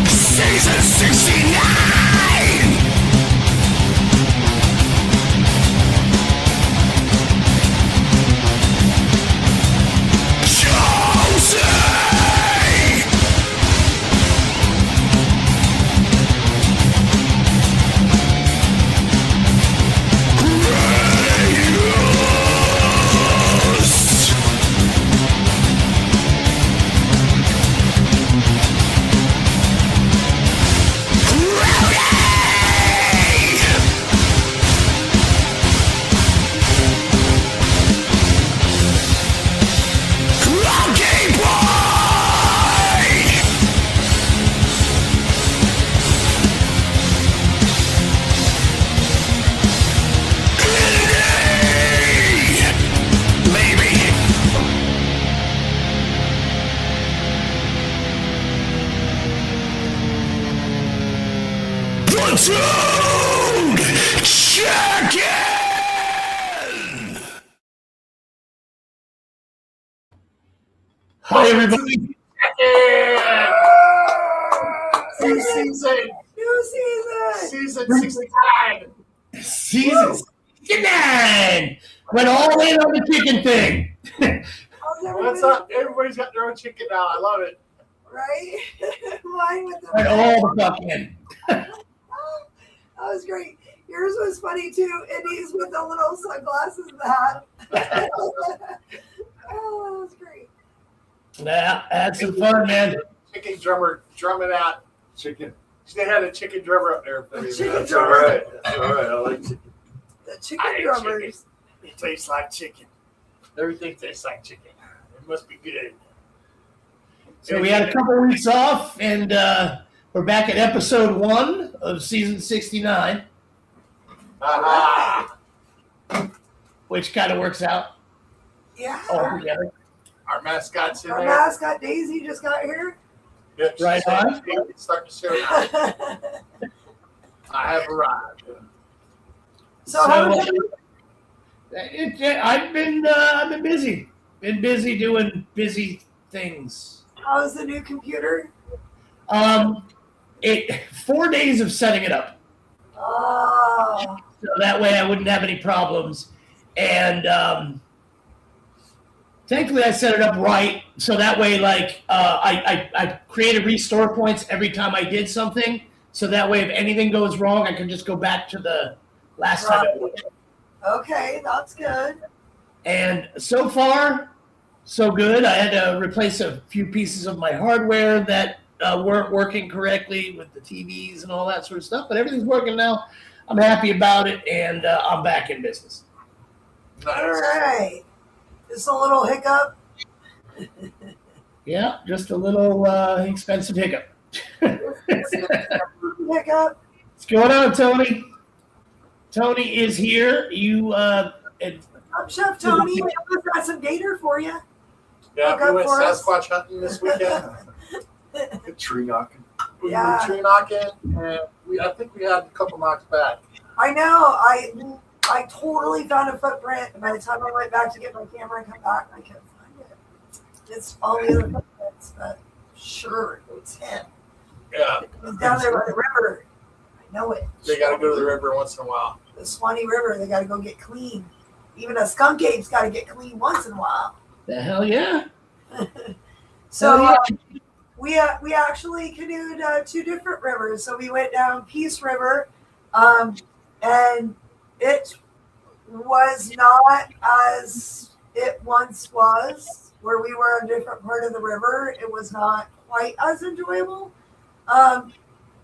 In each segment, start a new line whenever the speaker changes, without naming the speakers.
Season 69! Platoon! Check in!
Hi, everybody.
New season. Season 69.
Season 69. Went all in on the chicken thing.
What's up? Everybody's got their own chicken now. I love it.
Right? Mine with the
Went all the fuck in.
That was great. Yours was funny too. Indy's with the little sunglasses and the hat. Oh, that was great.
Yeah, had some fun, man.
Chicken drummer drumming out chicken. They had a chicken drummer up there.
The chicken
That's
drummer.
all right. That's all right. I like chicken.
The
I
chicken
hate
drummers.
It tastes like chicken. Everything tastes like chicken. It must be good.
So we had a couple weeks off, and we're back at episode 1 of season 69, which kind of works out
Yeah.
all together.
Our mascot's in
Our
there.
mascot Daisy just got here.
Yep, she's
Right on.
starting to show now. I have arrived.
So how was
I've been busy. Been busy doing busy things.
how's the new computer?
4 days of setting it up.
Oh.
So that way I wouldn't have any problems. And thankfully I set it up right. So that way, like, I created restore points every time I did something. So that way, if anything goes wrong, I can just go back to the last time I did it.
Okay, that's good.
And so far, so good. I had to replace a few pieces of my hardware that weren't working correctly with the TVs and all that sort of stuff. But everything's working now. I'm happy about it, and I'm back in business.
All right. Just a little hiccup.
Yeah, just a little expensive hiccup.
Hiccup.
What's going on, Tony? Tony is here.
I'm Chef Tony. We got some gator for you.
Yeah,
Okay,
we went
for us.
Sasquatch hunting this weekend. Good tree knocking. We
Yeah.
were tree knocking, and I think we had a couple knocks back.
I know. I totally found a footprint, and by the time I went back to get my camera and come back, I couldn't find it. It's all the other footprints, but sure, it's him.
Yeah,
He's down there by the river. I know it.
they got to go to the river once in a while.
The Swanee River. They got to go get clean. Even a skunk ape's got to get clean once in a while.
The hell yeah.
So
Hell
we actually canoed 2 different rivers. So we went down Peace River, and it was not as it once was, where we were on a different part of the river. It was not quite as enjoyable.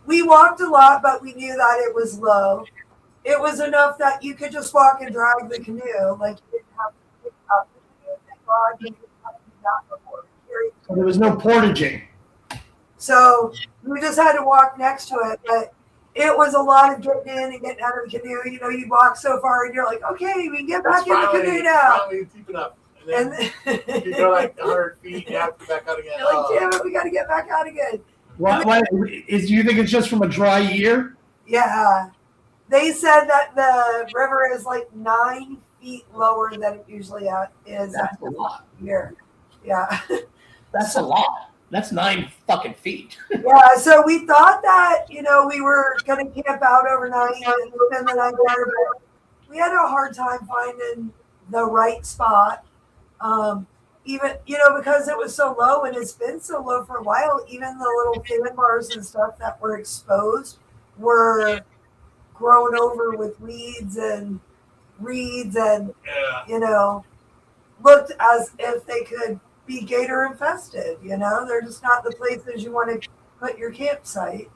We walked a lot, but we knew that it was low. It was enough that you could just walk and drag the canoe. Like, you didn't have to pick up the canoe. Thank God you didn't have to do that before.
So there was no portaging.
So we just had to walk next to it. But it was a lot of getting in and getting out of the canoe. You know, you walk so far and you're like, okay, we can get back in the canoe now.
Finally deep enough. And
And
then you go like 100 feet, and you have to go back out again.
you're like, damn it, we got to get back out again.
Why do you think it's just from a dry year?
Yeah. They said that the river is like 9 feet lower than it usually is
That's a lot.
here. Yeah.
That's a lot. That's 9 fucking feet.
Yeah, so we thought that, we were going to camp out overnight and spend the night there, but we had a hard time finding the right spot. Even, because it was so low and it's been so low for a while, even the little fan bars and stuff that were exposed were grown over with weeds and reeds and, looked as if they could be gator infested. They're just not the places you want to put your campsite.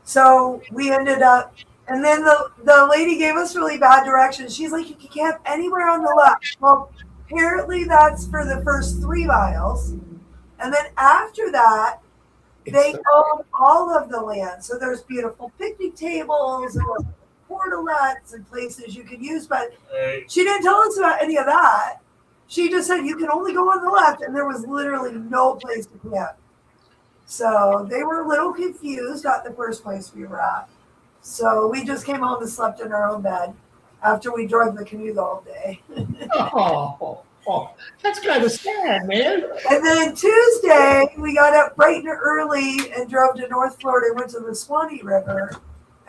So we ended up, and then the lady gave us really bad directions. She's like, you can camp anywhere on the left. Well, apparently that's for the first 3 miles. And then after that, they own all of the land. So there's beautiful picnic tables and portalettes and places you could use. But she didn't tell us about any of that. She just said you can only go on the left. And there was literally no place to camp. So they were a little confused at the first place we were at. So we just came home and slept in our own bed after we drove the canoe all day.
That's kind of sad, man.
And then Tuesday, we got up bright and early and drove to North Florida and went to the Swanee River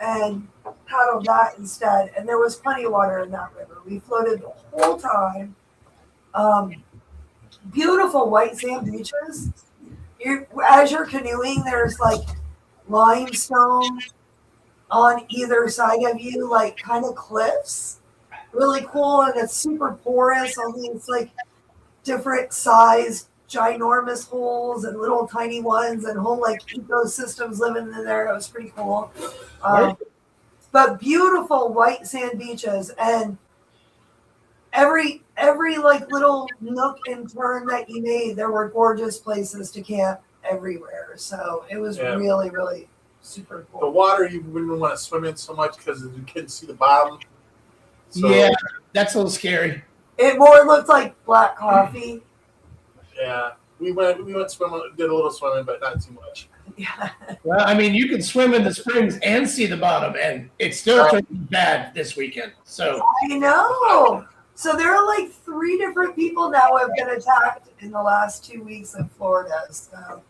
and paddled that instead. And there was plenty of water in that river. We floated the whole time. Beautiful white sand beaches. As you're canoeing, there's like limestone on either side of you, like kind of cliffs. Really cool, and it's super porous. All these like different size, ginormous holes and little tiny ones, and whole like ecosystems living in there. It was pretty cool. But beautiful white sand beaches, and every like little nook and turn that you made, there were gorgeous places to camp everywhere. So it was really, really super cool.
The water you wouldn't want to swim in so much because you couldn't see the bottom. So,
yeah, that's a little scary.
It more looked like black coffee.
Yeah, we went swimming, did a little swimming, but not too much.
Yeah.
Well, I mean, you can swim in the springs and see the bottom, and it's still turning bad this weekend. So
I know. So there are like 3 different people now who have been attacked in the last 2 weeks in Florida. So.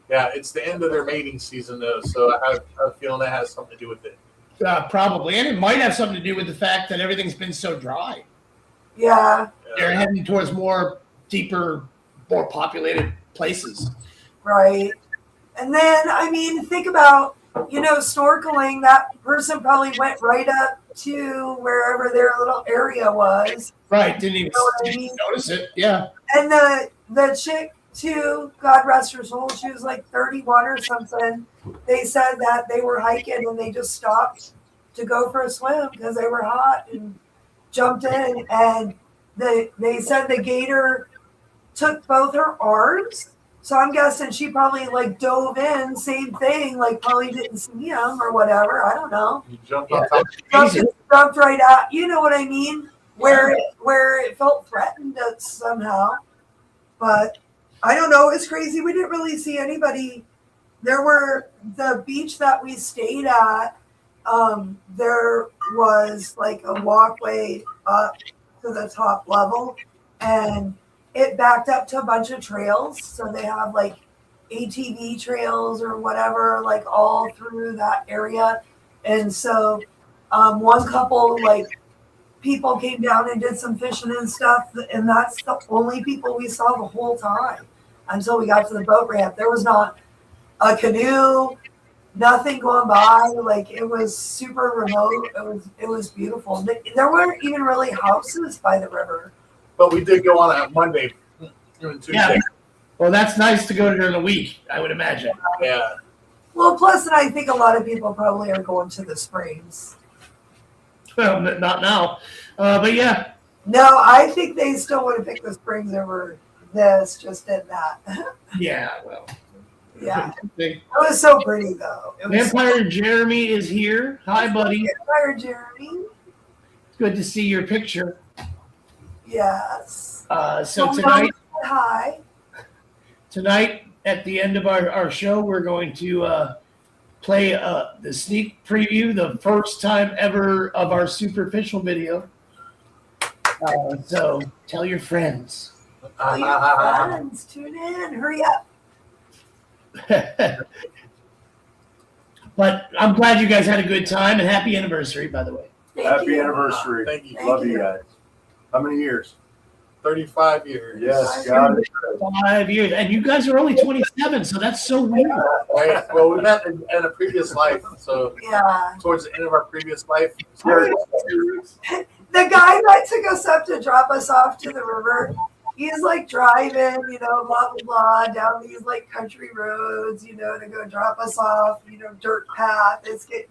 Yeah, it's the end of their mating season, though, so I have a feeling that has something to do with it.
Probably, and it might have something to do with the fact that everything's been so dry.
Yeah.
They're heading towards more deeper, more populated places.
Right. And then, I mean, think about, snorkeling. That person probably went right up to wherever their little area was.
Right. Didn't even notice it. Yeah.
And the chick, too, God rest her soul, she was like 31 or something. They said that they were hiking and they just stopped to go for a swim because they were hot and jumped in. And they said the gator took both her arms. So I'm guessing she probably like dove in, same thing, like probably didn't see him or whatever. I don't know.
You jumped on top.
Jumped right out. You know what I mean? Where it felt threatened somehow. But I don't know. It's crazy. We didn't really see anybody. There were the beach that we stayed at. There was like a walkway up to the top level, and it backed up to a bunch of trails. So they have like ATV trails or whatever, like all through that area. And so one couple, like people came down and did some fishing and stuff. And that's the only people we saw the whole time until we got to the boat ramp. There was not a canoe, nothing going by. Like it was super remote. It was beautiful. There weren't even really houses by the river.
But we did go on a Monday and Tuesday.
Yeah. Well, that's nice to go during the week, I would imagine.
Yeah.
Well, plus, and I think a lot of people probably are going to the springs.
Well, not now. But yeah.
No, I think they still would have picked the springs over this, just in that.
Yeah, well.
Yeah. It was so pretty, though.
Vampire Jeremy is here. Hi, buddy.
Vampire Jeremy.
Good to see your picture.
Yes.
So tonight.
Hi.
Tonight, at the end of our show, we're going to play the sneak preview, the first time ever of our superficial video. So tell your friends.
Tell your friends, tune in, hurry up.
But I'm glad you guys had a good time, and happy anniversary, by the way.
Happy anniversary.
Thank you.
Love you guys. How many years?
35 years.
Yes, got it.
5 years, and you guys are only 27, so that's so weird.
Right? Well, we met in a previous life, so
Yeah.
towards the end of our previous life.
The guy that took us up to drop us off to the river, he's like driving, blah, blah, blah, down these like country roads, to go drop us off, dirt path. It's getting,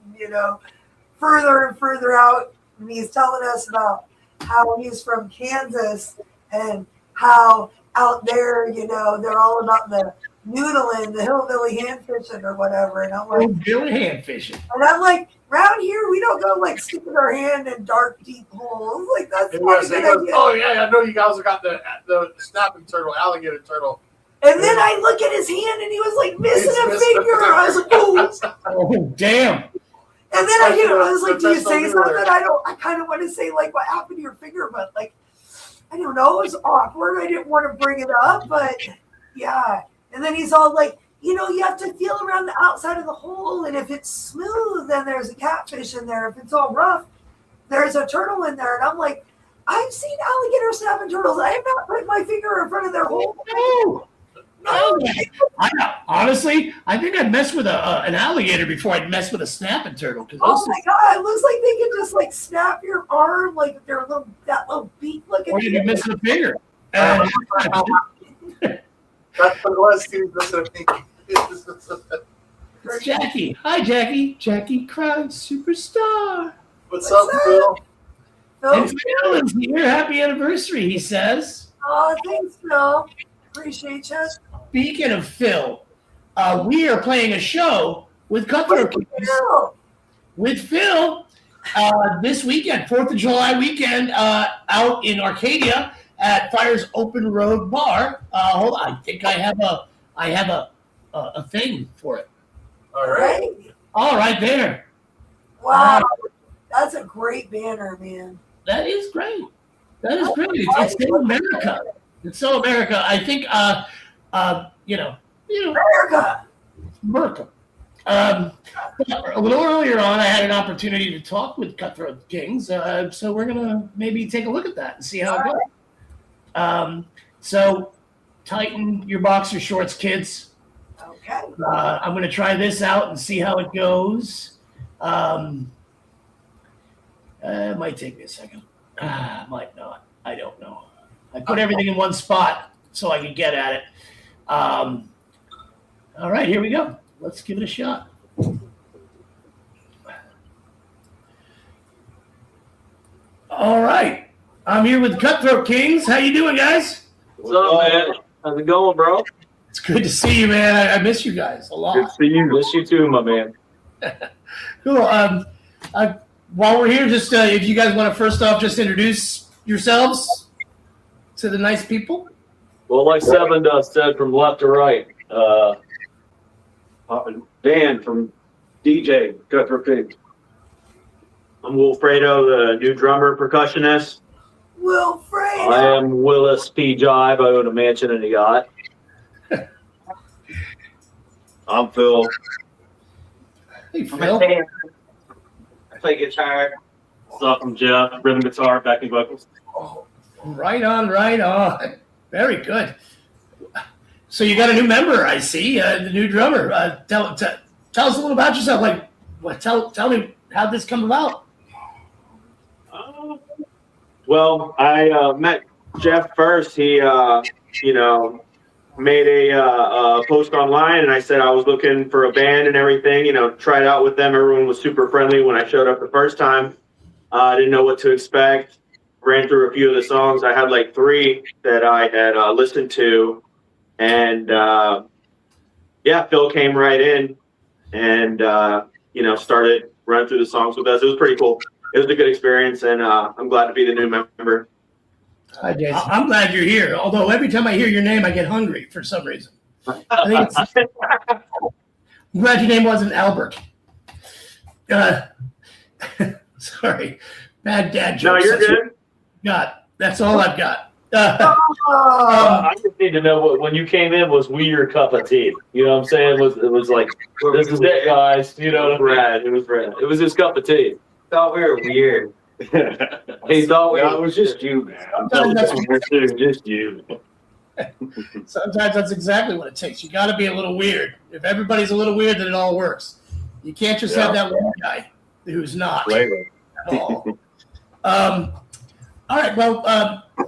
further and further out. And he's telling us about how he's from Kansas and how out there, they're all about the noodling, the hillbilly hand fishing or whatever. And I'm like,
Billy hand fishing.
around here, we don't go like sticking our hand in dark, deep holes. Like, that's
It
not a
was,
good
it was,
idea.
oh, yeah, I know you guys have got the snapping turtle, alligator turtle.
And then I look at his hand and he was like missing a finger. I was like, oh.
Oh, damn.
And then I was like, do you say
Professional
something?
noodler.
I kind of want to say like, what happened to your finger? But like, I don't know. It was awkward. I didn't want to bring it up, but yeah. And then he's all like, you have to feel around the outside of the hole. And if it's smooth, then there's a catfish in there. If it's all rough, there's a turtle in there. And I'm like, I've seen alligator snapping turtles. I have not put my finger in front of their hole.
No. Honestly, I think I'd mess with an alligator before I'd mess with a snapping turtle.
Oh my God. It looks like they can just like snap your arm, like their that little beak looking.
Or you'd be missing a finger.
That's what it was, too.
It's Jackie. Hi, Jackie. Jackie Crowd Superstar.
What's up, Phil?
And Phil is here. Happy anniversary, he says.
Oh, thanks, Phil. Appreciate you.
Speaking of Phil, we are playing a show with Cutthroat Kings. With Phil this weekend, 4th of July weekend, out in Arcadia at Fire's Open Road Bar. Hold on, I think I have a thing for it.
All right.
All right, there.
Wow. That's a great banner, man.
That is great. That is great. It's so America. It's so America. I think,
America.
A little earlier on, I had an opportunity to talk with Cutthroat Kings, so we're gonna maybe take a look at that and see how it goes. So tighten your boxer shorts, kids.
Okay.
I'm gonna try this out and see how it goes. It might take me a second. Might not. I don't know. I put everything in one spot so I can get at it. All right, here we go. Let's give it a shot. All right. I'm here with Cutthroat Kings. How you doing, guys?
What's up, man? How's it going, bro?
It's good to see you, man. I miss you guys a lot.
Good to see you. Miss you too, my man.
Cool. While we're here, just if you guys want to first off just introduce yourselves to the nice people.
Well, like Seven Dust said, from left to right. Dan from DJ Cutthroat Kings. I'm Wilfredo, the new drummer percussionist.
Wilfredo.
I am Willis P. Jive. I own a mansion and a yacht. I'm Phil.
Hey, Phil.
I play guitar. What's up? I'm Jeff. Rhythm guitar, backing vocals.
Oh, right on, right on. Very good. So you got a new member, I see, the new drummer. Tell us a little about yourself. Like, tell me how'd this come about?
Well, I met Jeff first. He, made a post online, and I said I was looking for a band and everything. Tried out with them. Everyone was super friendly when I showed up the first time. I didn't know what to expect. Ran through a few of the songs. I had like 3 that I had listened to, and Phil came right in and started running through the songs with us. It was pretty cool. It was a good experience, and I'm glad to be the new member.
Hi, Jason. I'm glad you're here. Although every time I hear your name, I get hungry for some reason. I'm glad your name wasn't Albert. Sorry, bad dad
No,
jokes.
you're good.
That's all I've got.
I just need to know what when you came in was we your cup of tea. You know what I'm saying? It was like this is it, guys. You know, Brad. It was Brad. It was his cup of tea.
Thought we were weird.
He thought we.
it was just you, man.
Just you.
Sometimes that's exactly what it takes. You got to be a little weird. If everybody's a little weird, then it all works. You can't just have that one guy who's not
Flavor.
at all. All right. Well,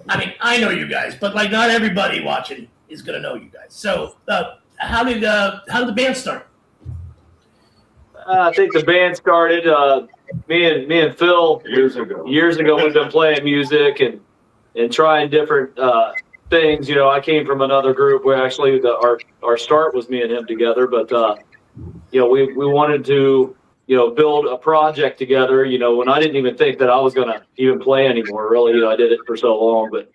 I mean, I know you guys, but like not everybody watching is going to know you guys. So, how did the band start?
I think the band started. Me and Phil
Years ago.
We've been playing music and trying different things. You know, I came from another group where actually our start was me and him together, but you know, we wanted to, you know, build a project together, you know, when I didn't even think that I was going to even play anymore, really. You know, I did it for so long, but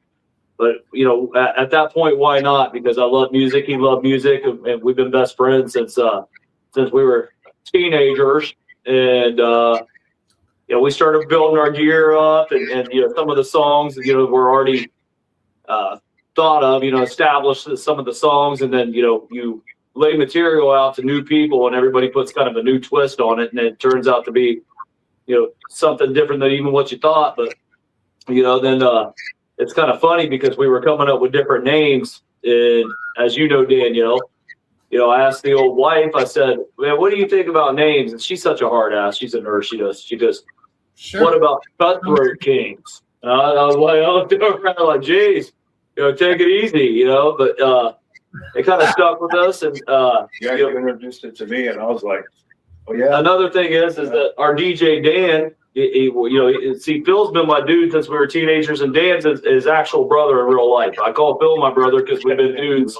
you know, at that point, why not? Because I love music. He loved music, and we've been best friends since we were teenagers. And, you know, we started building our gear up and, you know, some of the songs, you know, were already thought of, you know, established some of the songs. And then, you know, you lay material out to new people and everybody puts kind of a new twist on it. And it turns out to be, you know, something different than even what you thought. But, you know, then it's kind of funny because we were coming up with different names. And as you know, Danielle, you know, I asked the old wife, I said, man, what do you think about names? And she's such a hard ass. She's a nurse. She goes,
Sure.
what about Cutthroat Kings? And I was like, I looked around like, geez, you know, take it easy, you know, but it kind of stuck with us. And
You guys introduced it to me, and I was like, oh, yeah.
another thing is that our DJ Dan, you know, see, Phil's been my dude since we were teenagers, and Dan's his actual brother in real life. I call Phil my brother because we've been dudes,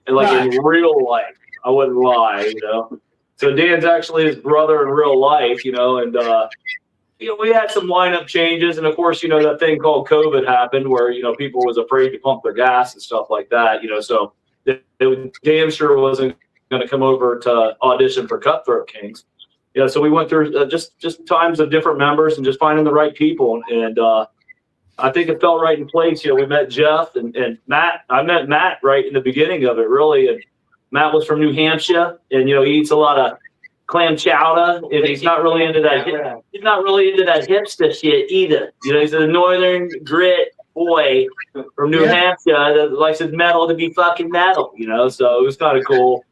and like in real life. I wouldn't lie, you know. So Dan's actually his brother in real life, you know, and you know, we had some lineup changes, and of course, you know, that thing called COVID happened, where you know people was afraid to pump their gas and stuff like that, you know. So they damn sure wasn't going to come over to audition for Cutthroat Kings. Yeah, so we went through just times of different members and just finding the right people. And I think it fell right in place. You know, we met Jeff and Matt. I met Matt right in the beginning of it, really. And Matt was from New Hampshire, and you know, he eats a lot of clam chowder, and he's not really into that. He's not really into that hipster shit either. You know, he's a northern grit boy from New Hampshire that likes his metal to be fucking metal. You know, so it was kind of cool.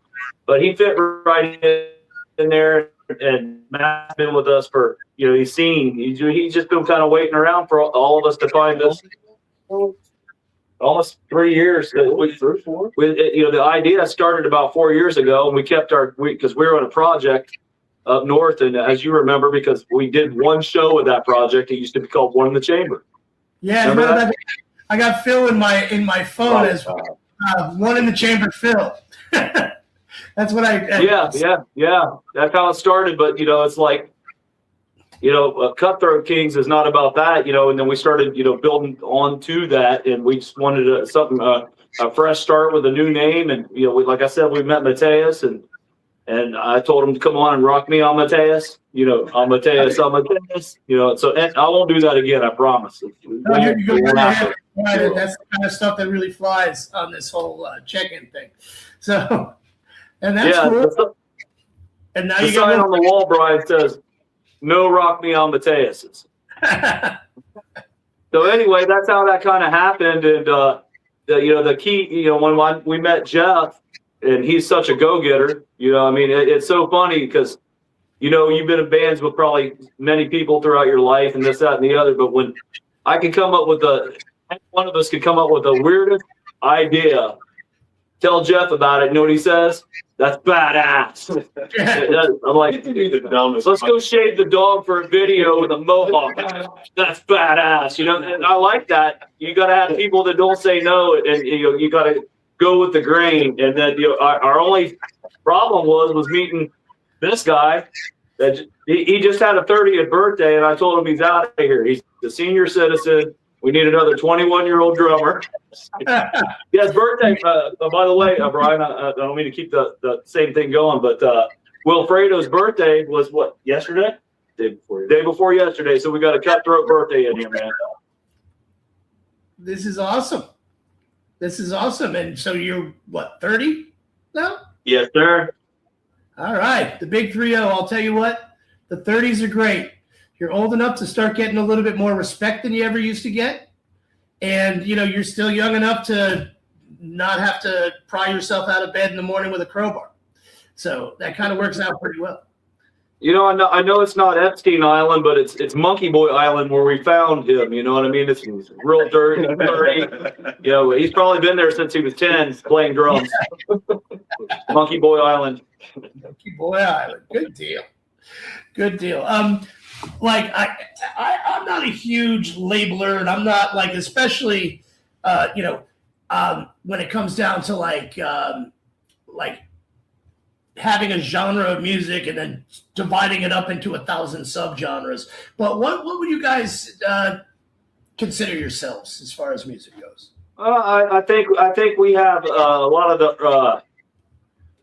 But he fit right in there. And Matt's been with us for, you know, he's just been kind of waiting around for all of us to find us. Almost 3 years. You know, the idea started about 4 years ago, and we kept because we were on a project up north, and as you remember, because we did one show with that project, it used to be called One in the Chamber.
Yeah, I got Phil in my phone as One in the Chamber Phil. That's what
Yeah. That's how it started. But, you know, it's like, you know, Cutthroat Kings is not about that, you know, and then we started, you know, building on to that. And we just wanted a fresh start with a new name. And, you know, like I said, we met Mateus, and I told him to come on and rock me on Mateus, you know, on Mateus, you know, so and I won't do that again. I promise.
No, you're right. That's the kind of stuff that really flies on this whole check-in thing. So. And that's cool. And now
the sign on the wall, Brian, says, "No rock me on Mateus's." So anyway, that's how that kind of happened. And you know, the key, you know, when we met Jeff, and he's such a go-getter. You know, I mean, it's so funny because, you know, you've been in bands with probably many people throughout your life, and this, that, and the other. But when I can come up with one of us can come up with the weirdest idea. Tell Jeff about it. You know what he says? That's badass. I'm like, let's go shave the dog for a video with a mohawk. That's badass. You know, and I like that. You got to have people that don't say no, and you know, you got to go with the grain. And then, you know, our only problem was meeting this guy. That he just had a 30th birthday, and I told him he's out of here. He's a senior citizen. We need another 21-year-old drummer. Yes, birthday. By the way, Brian, I don't mean to keep the same thing going, but Wilfredo's birthday was what, yesterday? Day before yesterday. So we got a Cutthroat birthday in here, man.
This is awesome. This is awesome. And so you're what, 30 now?
Yes, sir.
All right. The big 3-0. I'll tell you what, the 30s are great. You're old enough to start getting a little bit more respect than you ever used to get. And, you know, you're still young enough to not have to pry yourself out of bed in the morning with a crowbar. So that kind of works out pretty well.
You know, I know it's not Epstein Island, but it's Monkey Boy Island where we found him. You know what I mean? It's real dirty. You know, he's probably been there since he was 10 playing drums. Monkey Boy Island.
Monkey Boy Island. Good deal. Good deal. Like I'm not a huge labeler, and I'm not like, especially, you know, when it comes down to like having a genre of music and then dividing it up into 1,000 subgenres. But what would you guys consider yourselves as far as music goes?
I think we have a lot of the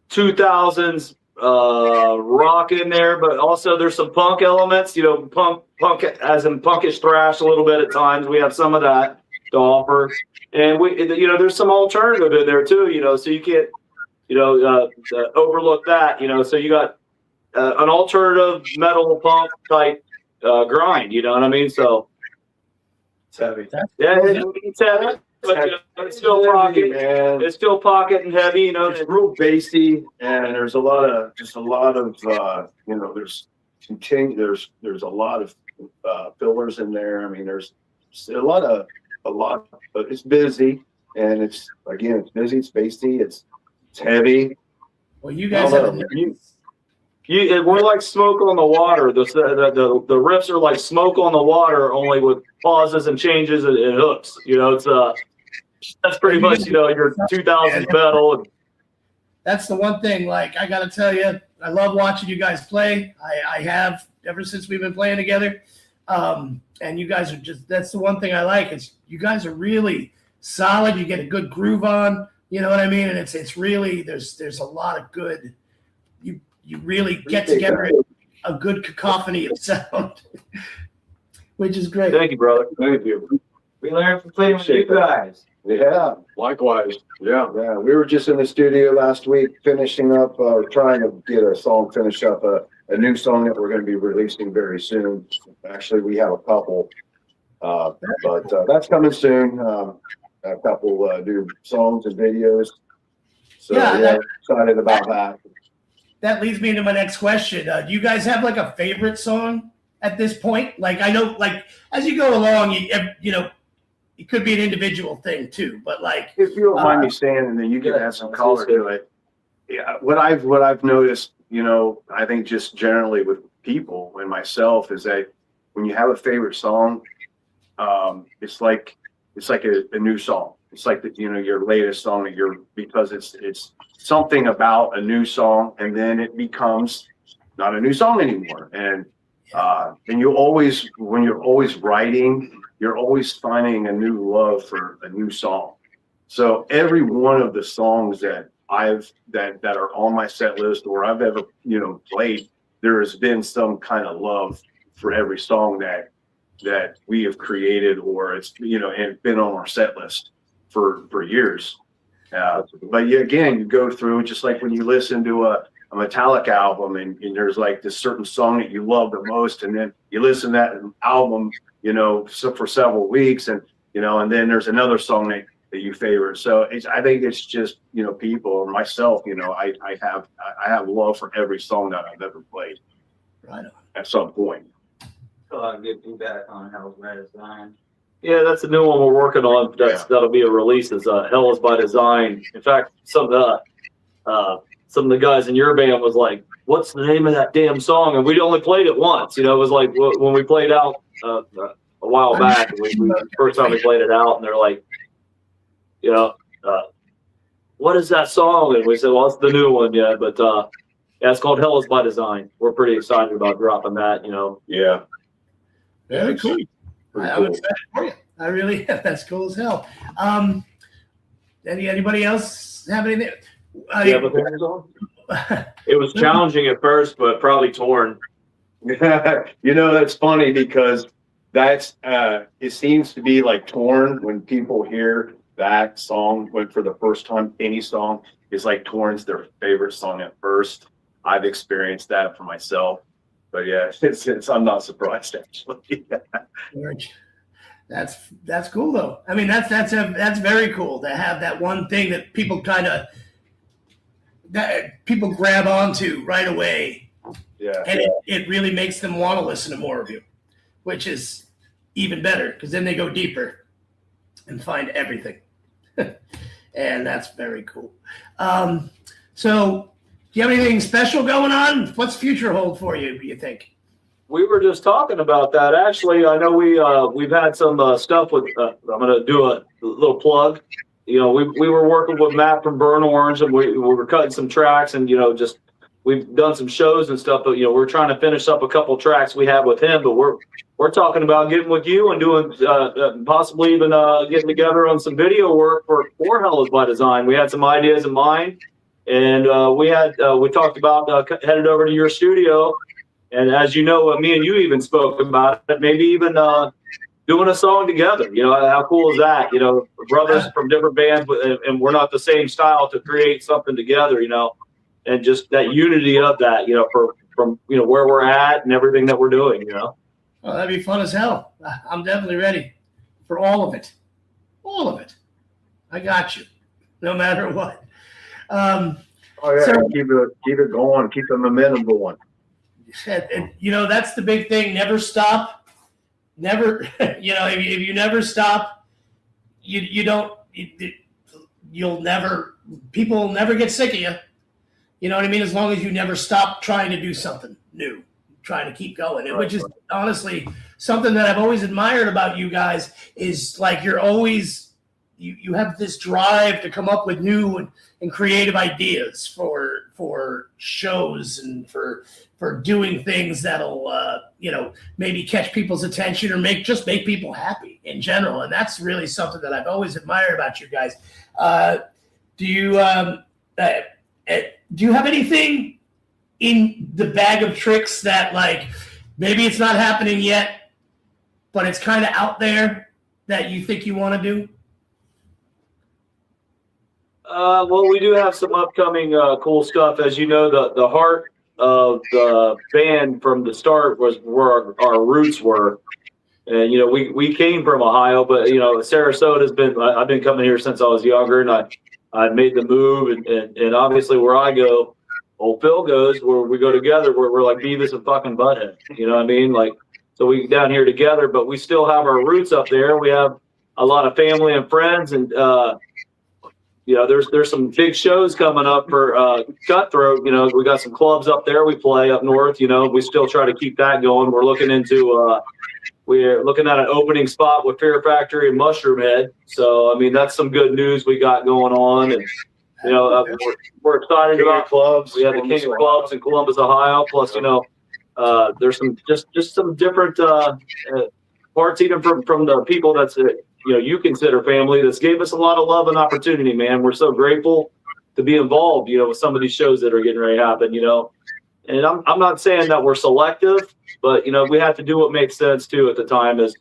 2000s rock in there, but also there's some punk elements. You know, punk as in punkish thrash a little bit at times. We have some of that to offer, and you know, there's some alternative in there too. You know, so you can't, you know, overlook that. You know, so you got an alternative metal punk type grind. You know what I mean? So
It's heavy.
yeah, it's heavy. But, you know, it's still pocket,
man.
it's still pocket and heavy, you know.
It's real bassy, and there's a lot of you know, there's a lot of fillers in there. I mean, there's a lot, but it's busy, and it's busy, it's bassy, it's heavy.
Well, you guys have
We're like smoke on the water. The riffs are like smoke on the water, only with pauses and changes and hooks. You know, it's that's pretty much, you know, your 2000s metal.
That's the one thing. Like, I got to tell you, I love watching you guys play. I have ever since we've been playing together. And you guys are that's the one thing I like is you guys are really solid. You get a good groove on, you know what I mean? And it's really, there's a lot of good, you really get together a good cacophony of sound, which is great.
Thank you, brother.
Thank you.
We learned from playing with you guys.
Yeah, likewise. Yeah. We were just in the studio last week finishing up, trying to get a song finished up, a new song that we're going to be releasing very soon. Actually, we have a couple, but that's coming soon. A couple new songs and videos. So yeah, excited about that.
That leads me into my next question. Do you guys have like a favorite song at this point? Like, I know, like, as you go along, you know, it could be an individual thing too, but like,
if you don't mind me saying, and then you can add some color to it. Yeah, what I've noticed, you know, I think just generally with people and myself is that when you have a favorite song, it's like a new song. It's like you know, your latest song because it's something about a new song, and then it becomes not a new song anymore. And when you're always writing, you're always finding a new love for a new song. So every one of the songs that are on my set list or I've ever, you know, played, there has been some kind of love for every song that we have created, or it's, you know, and been on our set list for years. But again, you go through, just like when you listen to a Metallica album and there's like this certain song that you love the most, and then you listen to that album, you know, for several weeks, and you know, and then there's another song that you favor. So I think it's just, you know, people or myself, you know, I have love for every song that I've ever played.
Right on.
At some point.
Good feedback on Hell's by Design.
Yeah, that's the new one we're working on. That'll be a release. Is Hell is by Design. In fact, some of the guys in your band was like, "What's the name of that damn song?" And we only played it once. You know, it was like when we played out a while back. First time we played it out, and they're like, you know, what is that song? And we said, well, it's the new one, yeah. But yeah, it's called Hell is by Design. We're pretty excited about dropping that. You know.
Yeah.
Very cool. I'm excited for you. I really am. That's cool as hell. Anybody else have anything?
Yeah, but it was challenging at first, but probably torn.
You know, that's funny because that's it seems to be like torn when people hear that song, when for the first time, any song is like Torrance, their favorite song at first. I've experienced that for myself. But yeah, it's I'm not surprised actually.
George, that's cool though. I mean, that's very cool to have that one thing that people people grab onto right away.
Yeah.
And it really makes them want to listen to more of you, which is even better because then they go deeper and find everything. And that's very cool. So do you have anything special going on? What's future hold for you, do you think?
We were just talking about that. Actually, I know we've had some stuff with. I'm going to do a little plug. You know, we were working with Matt from Burn Orange, and we were cutting some tracks, and just we've done some shows and stuff. But we're trying to finish up a couple tracks we have with him. But we're talking about getting with you and doing possibly even getting together on some video work for Hell Is by Design. We had some ideas in mind, and we talked about headed over to your studio. And as you know, me and you even spoke about it, maybe even doing a song together. How cool is that? Brothers from different bands, and we're not the same style, to create something together, and just that unity of that, from where we're at and everything that we're doing,
Well, that'd be fun as hell. I'm definitely ready for all of it. All of it. I got you, no matter what.
Oh yeah,
So-
keep it going, keep the momentum going.
And, that's the big thing. Never stop. Never, if you never stop, people will never get sick of you. You know what I mean? As long as you never stop trying to do something new, trying to keep going, which is honestly something that I've always admired about you guys is like you're always, you have this drive to come up with new and creative ideas for shows and for doing things that'll maybe catch people's attention or make people happy in general. And that's really something that I've always admired about you guys. Do you have anything in the bag of tricks that like maybe it's not happening yet, but it's kind of out there that you think you want to do?
Well, we do have some upcoming cool stuff. As you know, the heart of the band from the start was where our roots were. And, we came from Ohio, but, Sarasota's I've been coming here since I was younger, and I made the move. And obviously where I go, old Phil goes, where we go together, we're like Beavis and fucking Butthead. You know what I mean? Like, so we down here together, but we still have our roots up there. We have a lot of family and friends, and, there's some big shows coming up for Cutthroat. We got some clubs up there. We play up north. We still try to keep that going. We're looking at an opening spot with Fear Factory and Mushroom Head. So I mean, that's some good news we got going on, and we're excited about clubs. We have the King of Clubs in Columbus, Ohio. Plus, there's some just some different parts even from the people that's you consider family, that's gave us a lot of love and opportunity, man. We're so grateful to be involved, with some of these shows that are getting ready to happen, And I'm not saying that we're selective, but we have to do what makes sense too at the time. As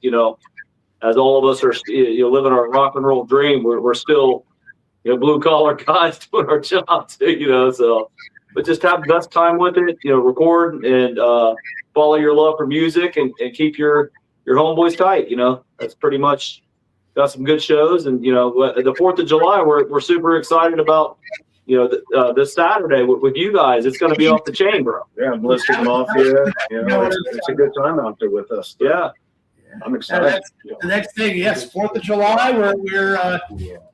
as all of us are living our rock and roll dream, we're still blue collar guys doing our job too, So, but just have the best time with it, record and follow your love for music and keep your homeboys tight. That's pretty much. Got some good shows, and the 4th of July, we're super excited about. This Saturday with you guys, it's going to be off the chain, bro.
Yeah, Ballistic Mafia. It's a good time out there with us.
Yeah,
I'm excited.
The next thing, yes, 4th of July,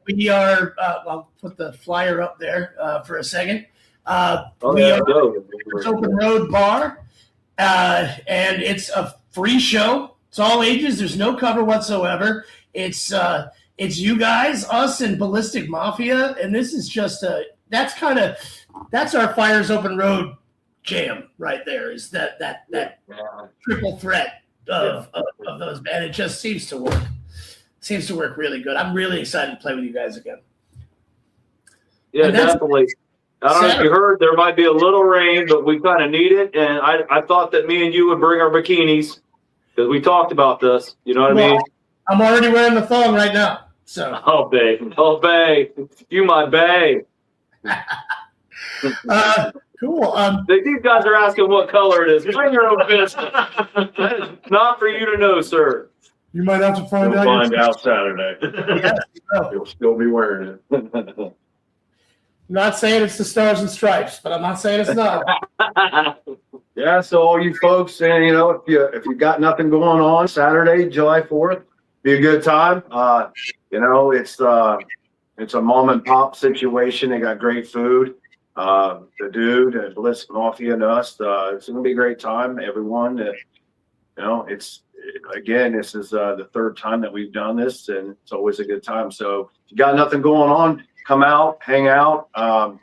we are. I'll put the flyer up there for a second. We are Open Road Bar, and it's a free show. It's all ages. There's no cover whatsoever. It's you guys, us, and Ballistic Mafia, and this is just that's our Fires Open Road jam right there. Is that triple threat of those, and it just seems to work. Seems to work really good. I'm really excited to play with you guys again.
Yeah, definitely. I don't know if you heard, there might be a little rain, but we kind of need it, and I thought that me and you would bring our bikinis because we talked about this. You know what I mean?
I'm already wearing the thong right now. So,
Oh, babe. You my babe.
cool.
These guys are asking what color it is. Bring your own business. Not for you to know, sir.
You might have to find
You'll
out.
find out Saturday.
Yes, you will.
You'll still be wearing it.
I'm not saying it's the Stars and Stripes, but I'm not saying it's not.
Yeah, so all you folks, and if you got nothing going on Saturday, July 4th, be a good time. It's a mom and pop situation. They got great food. The dude and Bliss Mafia and us. It's gonna be a great time. Everyone, this is the third time that we've done this, and it's always a good time. So if you got nothing going on, come out, hang out, and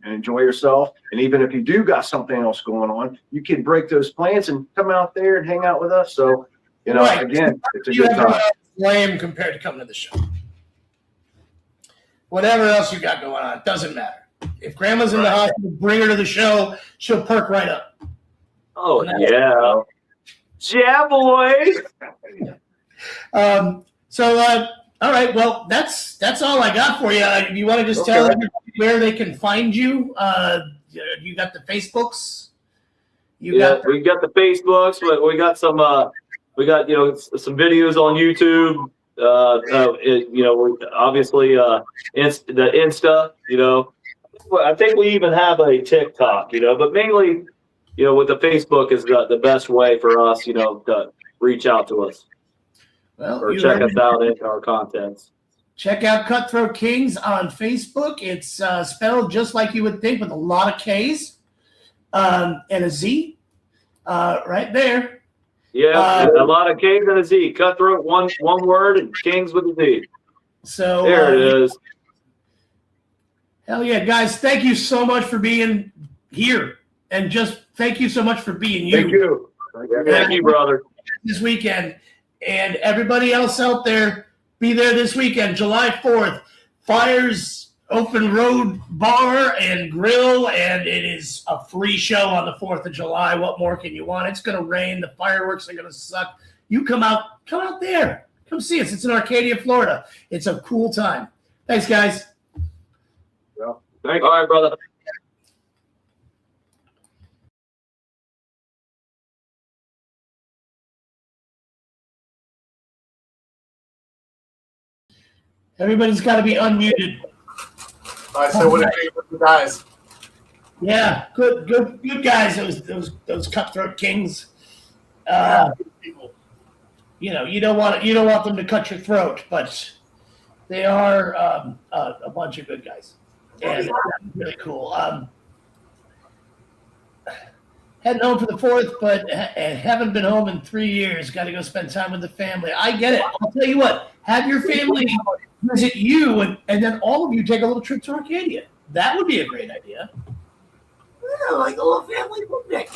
enjoy yourself. And even if you do got something else going on, you can break those plans and come out there and hang out with us. So,
Right.
again, it's a
You
good
have
time.
lame compared to coming to the show. Whatever else you got going on, it doesn't matter. If Grandma's in the hospital, bring her to the show. She'll perk right up.
Oh, yeah. Yeah, boy.
All right. Well, that's all I got for you. You want to just tell everybody where they can find you? You got the Facebooks.
We got the Facebooks. We got some. We got some videos on YouTube. Obviously the Insta. I think we even have a TikTok. But mainly, with the Facebook is the best way for us. To reach out to us.
Well,
or check us out in our contents.
Check out Cutthroat Kings on Facebook. It's spelled just like you would think, with a lot of K's and a Z right there.
Yeah, a lot of K's and a Z. Cutthroat, one word, and Kings with a Z.
So
there it is.
Hell yeah, guys! Thank you so much for being here, and just thank you so much for being you.
Thank you.
Thank you, brother.
This weekend. And everybody else out there, be there this weekend, July 4th. Fires Open Road Bar and Grill, and it is a free show on the 4th of July. What more can you want? It's going to rain. The fireworks are going to suck. You come out there. Come see us. It's in Arcadia, Florida. It's a cool time. Thanks, guys.
Well,
thanks. All right, brother.
Everybody's got to be unmuted.
All right, so what do you think of the guys?
Yeah, good guys. Those Cutthroat Kings.
People.
You don't want them to cut your throat, but they are a bunch of good guys, and really cool. Heading home for the 4th, but haven't been home in 3 years. Got to go spend time with the family. I get it. I'll tell you what. Have your family visit you, and then all of you take a little trip to Arcadia. That would be a great idea.
Yeah, like a little family picnic.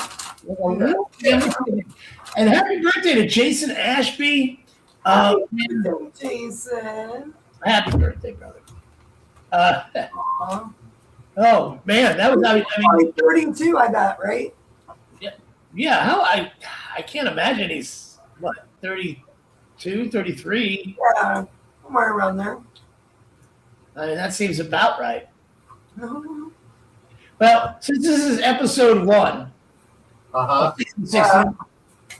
And happy birthday to Jason Ashby.
Jason.
Happy birthday, brother. Oh man, that was. I mean,
32, I bet, right?
Yeah. How I can't imagine he's what 32, 33.
Yeah, somewhere around there.
I mean, that seems about right. Well, since this is episode 1,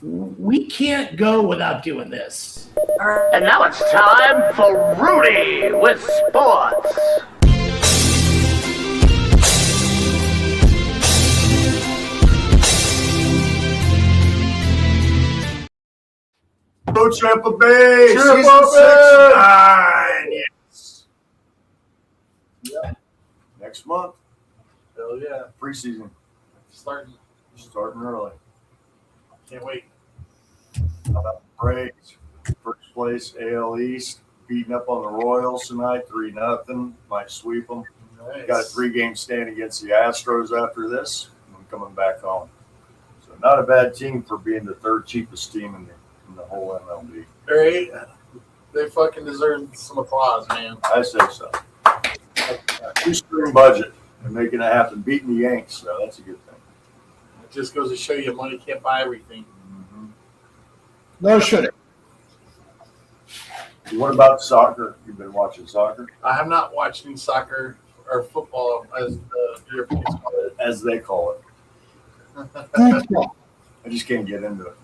we can't go without doing this.
And now it's time for Rudy with sports.
Go Tampa Bay!
Season
Season 9! Yes. Yeah. Next month.
Hell yeah.
Preseason.
Starting
early.
Can't wait.
How about the Braves? First place AL East. Beating up on the Royals tonight, 3-0. Might sweep them.
Nice.
Got a 3-game stand against the Astros after this. I'm coming back home. So not a bad team for being the 3rd cheapest team in the whole MLB.
Right? They fucking deserve some applause, man.
I say so. 2-string budget and making it happen, beating the Yanks, so that's a good thing.
It just goes to show you money can't buy everything.
No, should it?
What about soccer? You've been watching soccer?
I have not watched any soccer or football as the Europeans call it.
As they call it. I just can't get into it.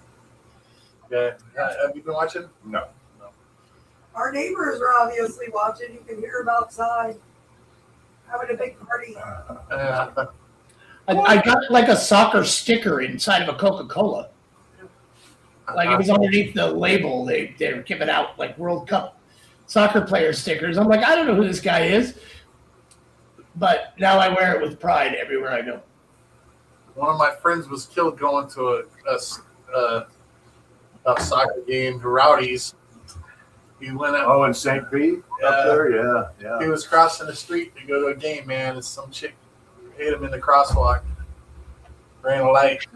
Yeah. Have you been watching?
No.
Our neighbors are obviously watching. You can hear them outside having a big party.
I got like a soccer sticker inside of a Coca-Cola. Like it was underneath the label. They were giving out like World Cup soccer player stickers. I'm like, I don't know who this guy is, but now I wear it with pride everywhere I go.
One of my friends was killed going to a soccer game. Rowdies. He went out.
Oh, in St. Pete up there, yeah.
He was crossing the street to go to a game, man, and some chick hit him in the crosswalk. Ran a light.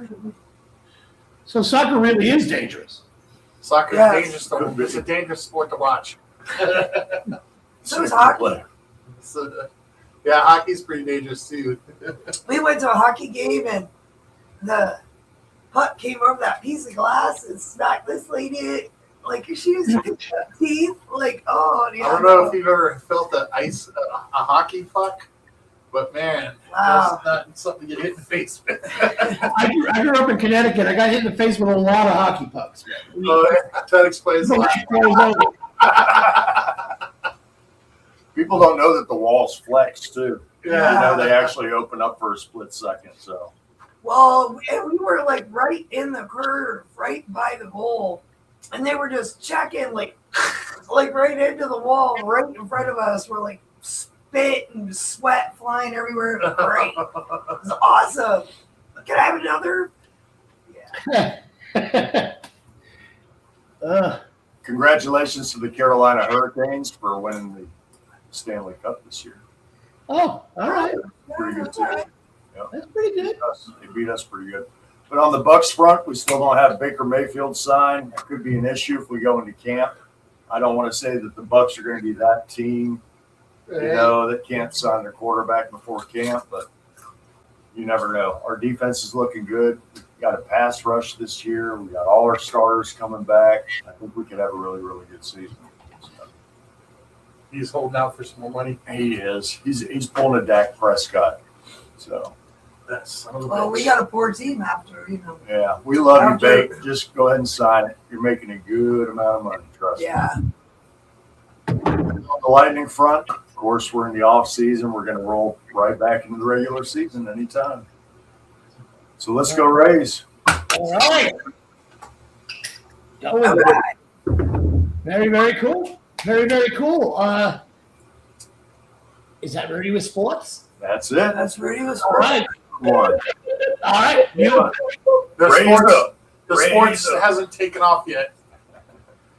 So soccer really is dangerous.
Soccer
Yes.
is dangerous. It's a dangerous sport to watch.
So is hockey.
So, yeah, hockey's pretty dangerous too.
We went to a hockey game and the puck came over that piece of glass and smacked this lady like she was teeth. Like, oh, yeah.
I don't know if you've ever felt a hockey puck, but man,
Wow.
that's not something you get hit in the face with.
I grew up in Connecticut. I got hit in the face with a lot of hockey pucks.
So that explains a lot.
People don't know that the walls flex too.
Yeah.
You know, they actually open up for a split second. So
Well, we were like right in the curve, right by the goal, and they were just checking like right into the wall, right in front of us. We're like spit and sweat flying everywhere. It was great. It was awesome. Can I have another? Yeah.
congratulations to the Carolina Hurricanes for winning the Stanley Cup this year.
Oh, all right.
Pretty good team.
That's pretty good.
They beat us pretty good. But on the Bucks front, we still don't have Baker Mayfield signed. That could be an issue if we go into camp. I don't want to say that the Bucks are going to be that team, that can't sign their quarterback before camp, but you never know. Our defense is looking good. We've got a pass rush this year. We got all our starters coming back. I think we could have a really, really good season.
He's holding out for some more money.
He is. He's pulling a Dak Prescott. So
That's
Well, we got a poor team after,
yeah, we love you, Bake. Just go ahead and sign it. You're making a good amount of money, trust me.
Yeah.
On the Lightning front, of course, we're in the off season. We're going to roll right back into the regular season anytime. So let's go Rays.
All right.
All right.
Very, very cool. Very, very cool. Is that Rudy with sports?
That's it.
That's Rudy was
All right.
Come on.
All right. Beautiful.
The
Raise
sports
up.
hasn't taken off yet.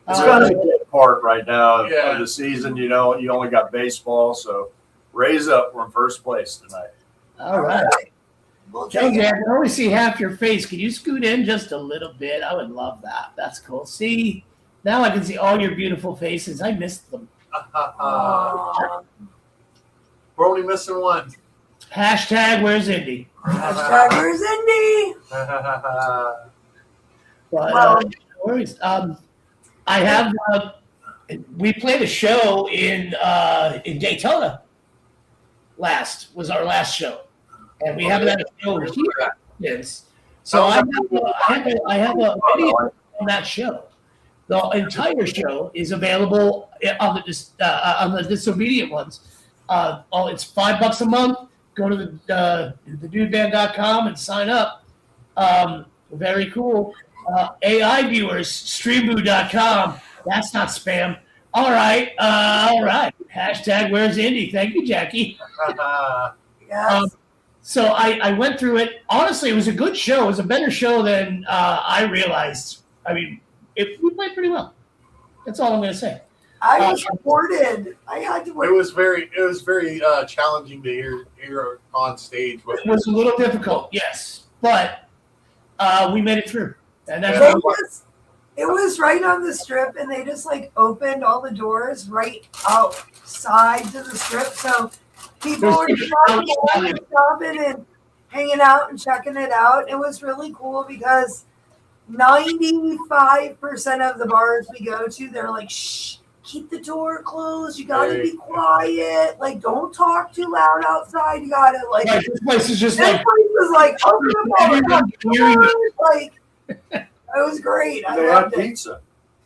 It's kind of a good part right now
Yeah.
of the season. You only got baseball, so raise up. We're in first place tonight.
All right.
We'll take
Jonesy, I
it.
can only see half your face. Can you scoot in just a little bit? I would love that. That's cool. See, now I can see all your beautiful faces. I missed them.
Aw.
We're only missing one.
Hashtag where's Indy?
Hashtag where's Indy?
But
Well-
no worries. I have. We played a show in Daytona. Was our last show, and we haven't had a show here since. So I have a video on that show. The entire show is available on the disobedient ones. It's $5 a month. Go to the thedudeband.com and sign up. Very cool. AI viewers, streamboo.com. That's not spam. All right. Hashtag where's Indy? Thank you, Jackie.
Yes.
So I went through it. Honestly, it was a good show. It was a better show than I realized. I mean, we played pretty well. That's all I'm going to say.
I was reported. I had to
It
wait.
was very challenging to hear on stage. But
It was a little difficult, yes, but we made it through. And that's
It was right on the strip, and they just opened all the doors right outside to the strip. So people were shopping and hanging out and checking it out. It was really cool because 95% of the bars we go to, they're like, shh, keep the door closed. You got to be quiet. Like, don't talk too loud outside. You got to, like,
Right, this place is just
this
like
place was like, like, it was great. I
They
loved
had
it.
pizza.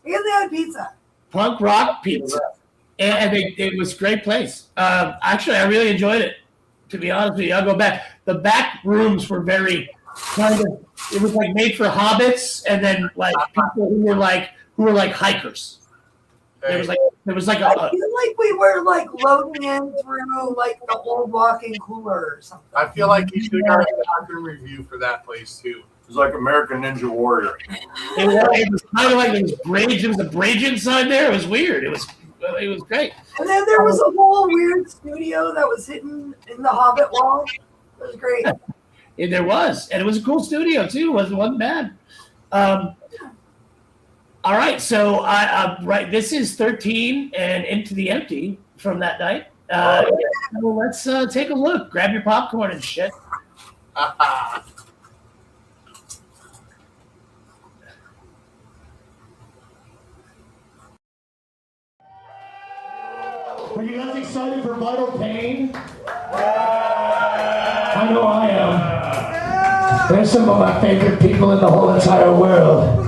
And they had pizza.
punk rock pizza, and it was a great place. Actually, I really enjoyed it. To be honest with you, I'll go back. The back rooms were very kind of. It was like made for hobbits, and then like people who were like hikers. There was like
I
a
feel like we were like loading in through like the old walk-in cooler or something.
I feel like you should have got a bathroom review for that place too.
It was like American Ninja Warrior.
it was kind of like there was bridge. There was a bridge inside there. It was weird. It was great.
And then there was a whole weird studio that was hidden in the Hobbit wall. It was great.
And there was, and it was a cool studio too. It wasn't bad. All right, so right, this is 13 and Into the Empty from that night. So let's take a look. Grab your popcorn and shit.
Are you guys excited for Vital Pain? I know I am. They're some of my favorite people in the whole entire world.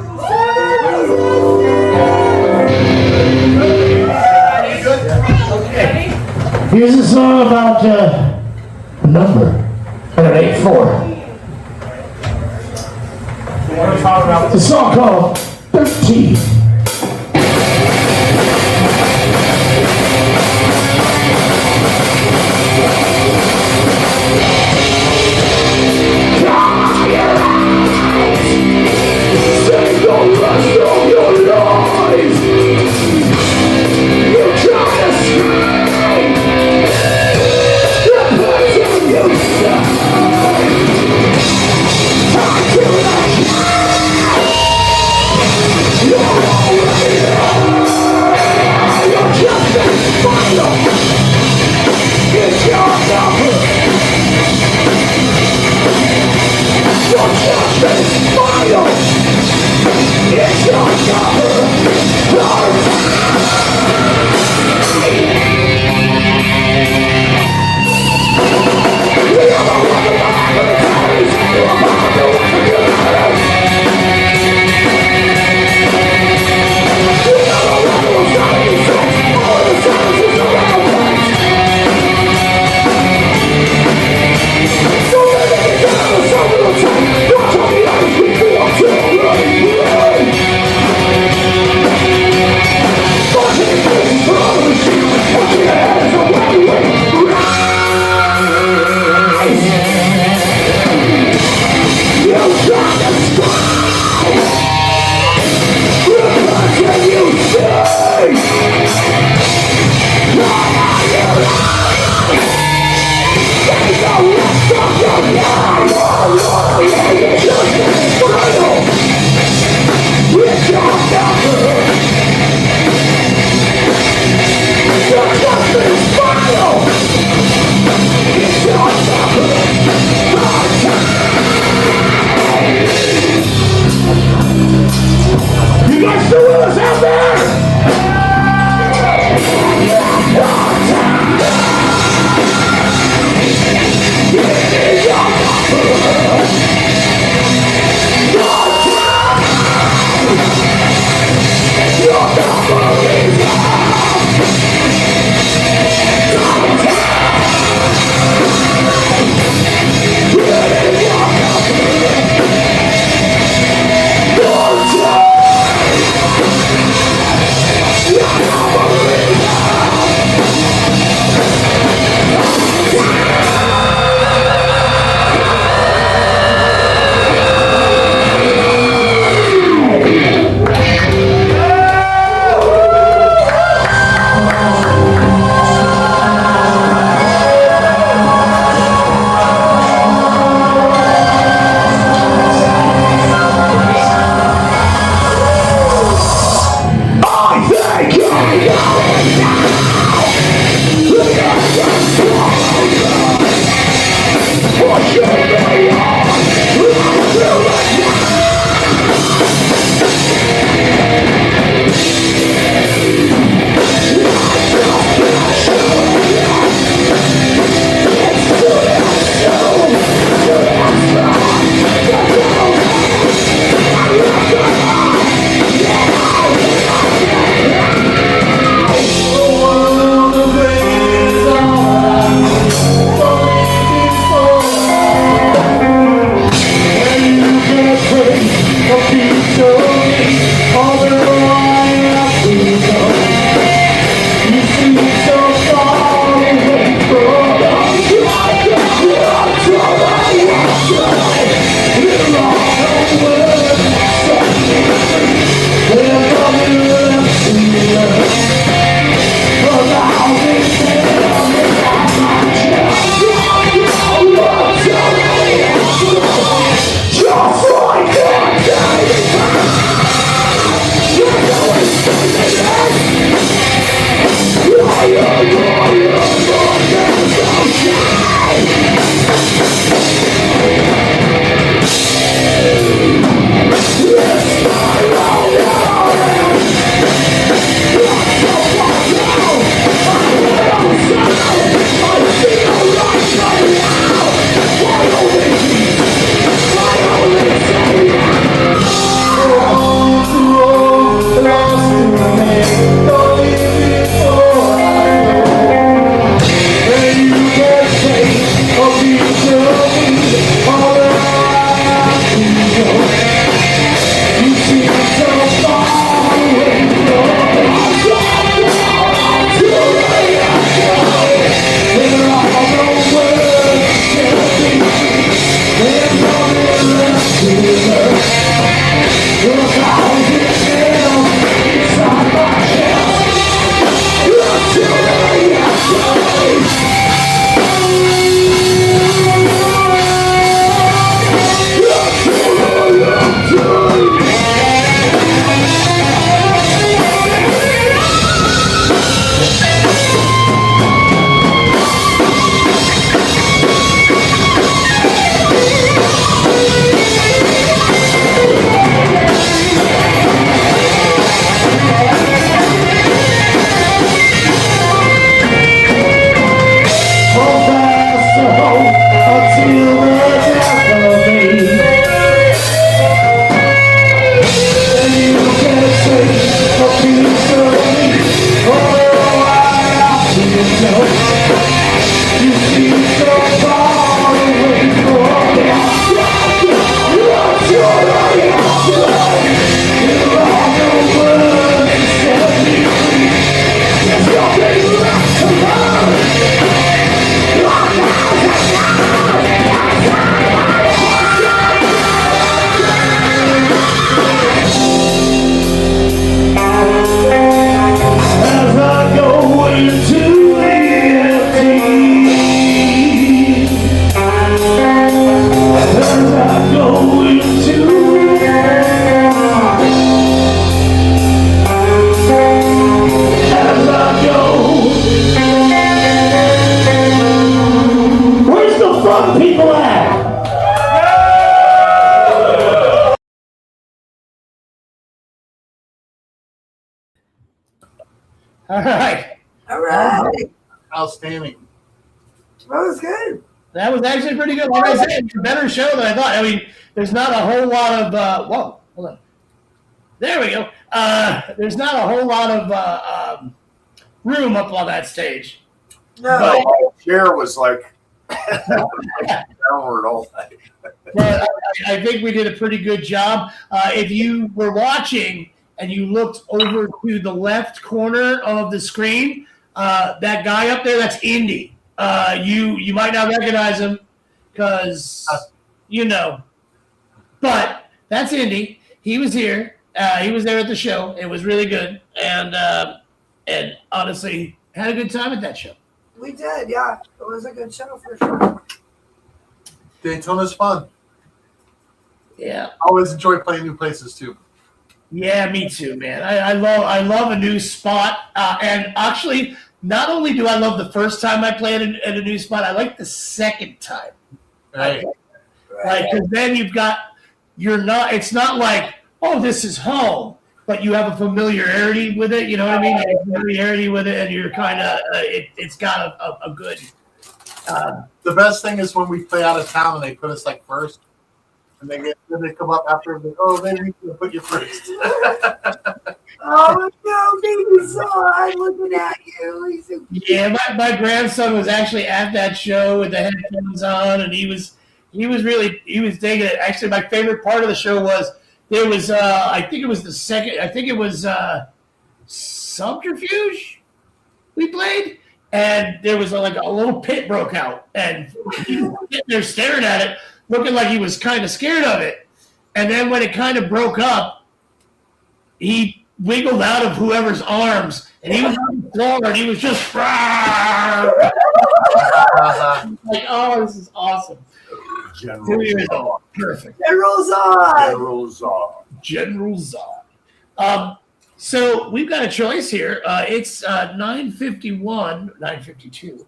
Here's a song about a number and an 8-4. It's a song called 13. It's home until the death of me. And you can say a piece of me. Oh, I see it now. You seem so far away from me. You're sure I am right. You are the one that set me free. There's nothing left to learn. As I go into the empty, as I go into as I go. Where's the fun people at?
All right.
All right.
Outstanding.
That was good.
That was actually pretty good. Like I said, it's a better show than I thought. I mean, there's not a whole lot of whoa, hold on. There we go. There's not a whole lot of room up on that stage.
No.
My chair was like downward all night.
But I think we did a pretty good job. If you were watching and you looked over to the left corner of the screen, that guy up there, that's Indy. You might not recognize him because you know, but that's Indy. He was here. He was there at the show. It was really good, and honestly, had a good time at that show.
We did, yeah. It was a good show for sure.
Daytona's fun.
Yeah.
I always enjoy playing new places too.
Yeah, me too, man. I love a new spot, and actually, not only do I love the first time I play at a new spot, I like the second time.
Right.
Like, because then it's not like, oh, this is home, but you have a familiarity with it. You know what I mean? You have a familiarity with it, and you're kind of it's got a good.
The best thing is when we play out of town and they put us like first, and then they come up after and they, oh, they need to put you first.
Oh no, baby son, looking at you. He's so cute.
Yeah, my grandson was actually at that show with the headphones on, and he was digging it. Actually, my favorite part of the show was there was I think it was Subterfuge we played, and there was like a little pit broke out, and he was sitting there staring at it, looking like he was kind of scared of it. And then when it kind of broke up, he wiggled out of whoever's arms, and he was on the floor, and he was just like, oh, this is awesome. 2 years old. Perfect.
General Zod.
General Zod. So we've got a choice here. It's 9:52.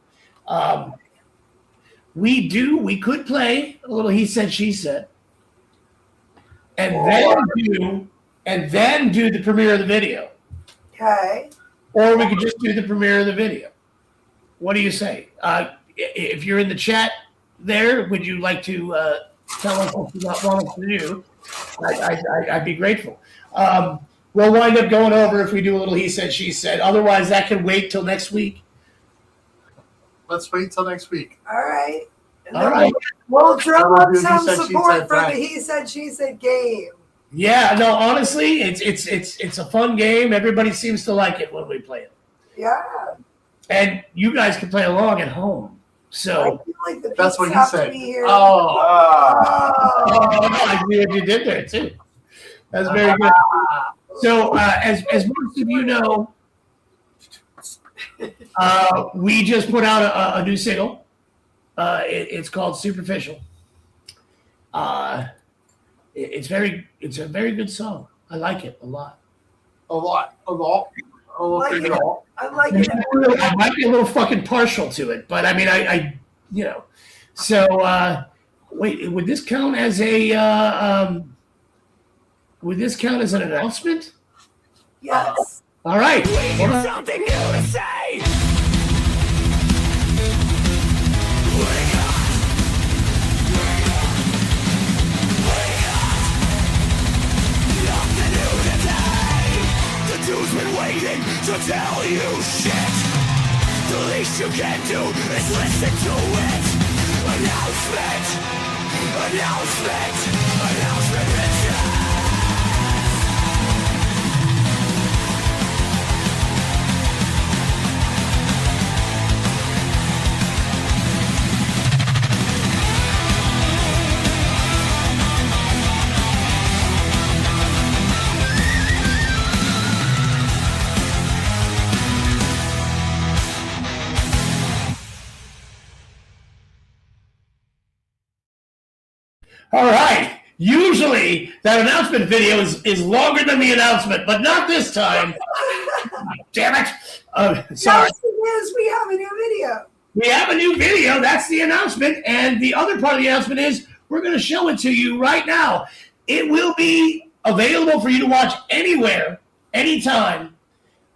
We could play a little He Said, She Said, and then do the premiere of the video.
Okay.
Or we could just do the premiere of the video. What do you say? If you're in the chat there, would you like to tell us what you want us to do? I'd be grateful. We'll wind up going over if we do a little He Said, She Said. Otherwise, that can wait till next week.
Let's wait till next week.
All right. And
All
then
right.
We'll drum up
He
some
Said, She
support
Said
for
back.
the He Said, She Said game.
Yeah, no, honestly, it's a fun game. Everybody seems to like it when we play it.
Yeah.
And you guys can play along at home.
I
So
feel like the
That's what
peeps
he
have
said.
to be here.
Oh.
I see what you did there too. That's very good. So as most of you know, we just put out a new single. It's called Superficial. It's a very good song. I like it a lot.
A lot.
Like it. I like it.
I might be a little fucking partial to it, but I mean, I you know. So wait, would this count as an announcement?
Yes.
All right.
Something new to say. Wake up. you shit. The least you can do is listen to it. Announcement, announcement, announcement.
All right. Usually that announcement video is longer than the announcement, but not this time. Damn it. Sorry.
Yes, it is. We have a new video.
We have a new video. That's the announcement. And the other part of the announcement is we're going to show it to you right now. It will be available for you to watch anywhere, anytime,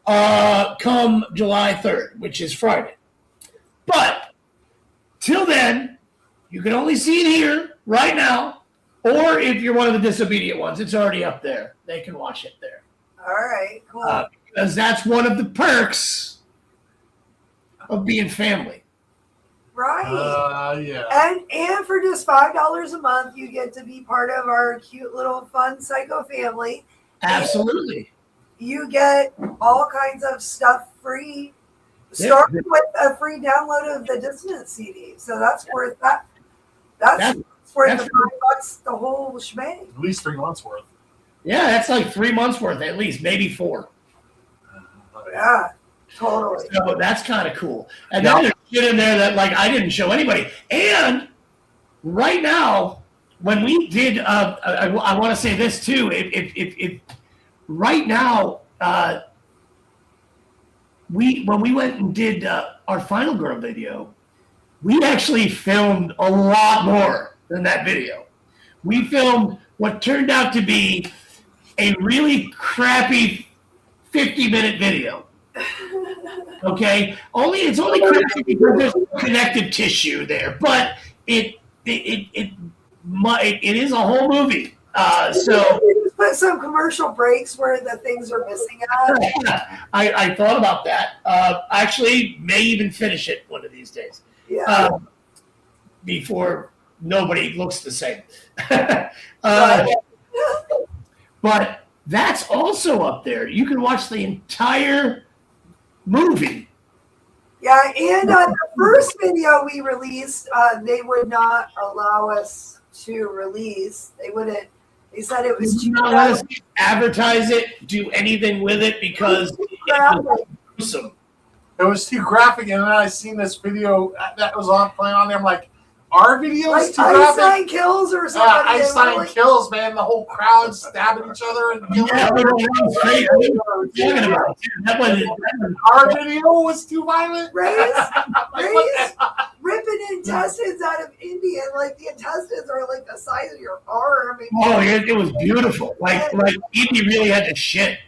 come July 3rd, which is Friday. But till then, you can only see it here right now, or if you're one of the disobedient ones, it's already up there. They can watch it there.
All right, cool.
Because that's one of the perks of being family.
Right.
Yeah.
And for just $5 a month, you get to be part of our cute little fun psycho family.
Absolutely.
You get all kinds of stuff free. Starting with a free download of the Dissonance CD. So that's worth that. That's worth the $5, the whole shebang.
At least 3 months worth.
Yeah, that's like 3 months worth, at least, maybe 4.
Yeah, totally.
So that's kind of cool. And then there's shit in there that, like, I didn't show anybody. And right now, when we did, I want to say this too. If right now, when we went and did our Final Girl video, we actually filmed a lot more than that video. We filmed what turned out to be a really crappy 50-minute video. Okay? It's only crappy because there's connective tissue there, but it is a whole movie. So
just put some commercial breaks where the things are missing at.
I thought about that. Actually, may even finish it one of these days.
Yeah.
Before nobody looks the same. But that's also up there. You can watch the entire movie.
Yeah, and the first video we released, they would not allow us to release. They wouldn't. They said it was too
not let us advertise it, do anything with it because it was gruesome.
It was too graphic, and then I seen this video that was playing on there. I'm like, our videos
like
too graphic.
Einstein Kills or something.
Yeah, Einstein Kills, man. The whole crowd stabbing each other and killing.
Yeah,
Our video was too violent.
Ray's ripping intestines out of Indian, like the intestines are like the size of your arm.
Oh, it was beautiful. Like Indy really had to shit.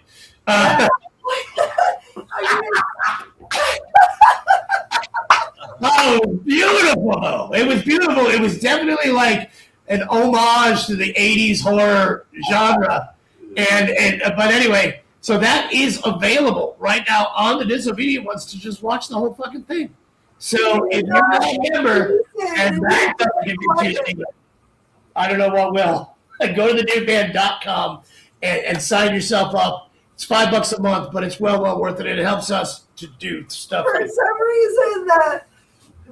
Oh, beautiful! It was beautiful. It was definitely like an homage to the '80s horror genre, but anyway, so that is available right now on the Disobedient Ones to just watch the whole fucking thing. So if you're not a member and that doesn't continue, I don't know what will. Go to thenewband.com and sign yourself up. It's $5 a month, but it's well worth it. It helps us to do stuff.
For some reason,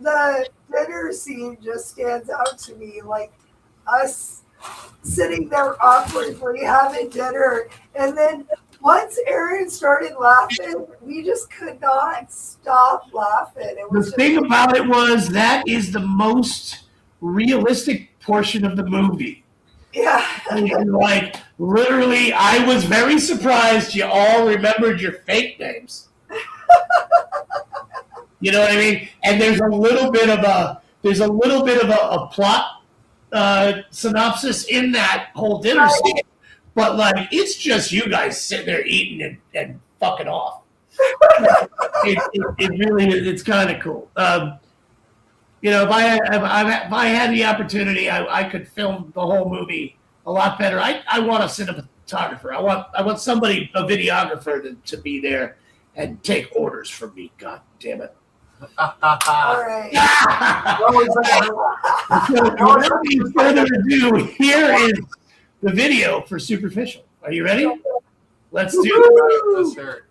the dinner scene just stands out to me, like us sitting there awkwardly having dinner, and then once Aaron started laughing, we just could not stop laughing. It was
the thing about it was that is the most realistic portion of the movie.
Yeah.
Like, literally, I was very surprised you all remembered your fake names. You know what I mean? And there's a little bit of a plot synopsis in that whole dinner scene. But, like, it's just you guys sitting there eating and fucking off. It really is. It's kind of cool. You know, if I had the opportunity, I could film the whole movie a lot better. I want a cinematographer. I want somebody, a videographer, to be there and take orders from me. God damn it.
All right.
Without any further ado, here is the video for Superficial. Are you ready? Let's do it.
Let's hear it.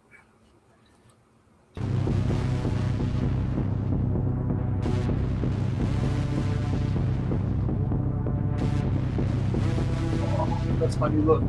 That's my new look.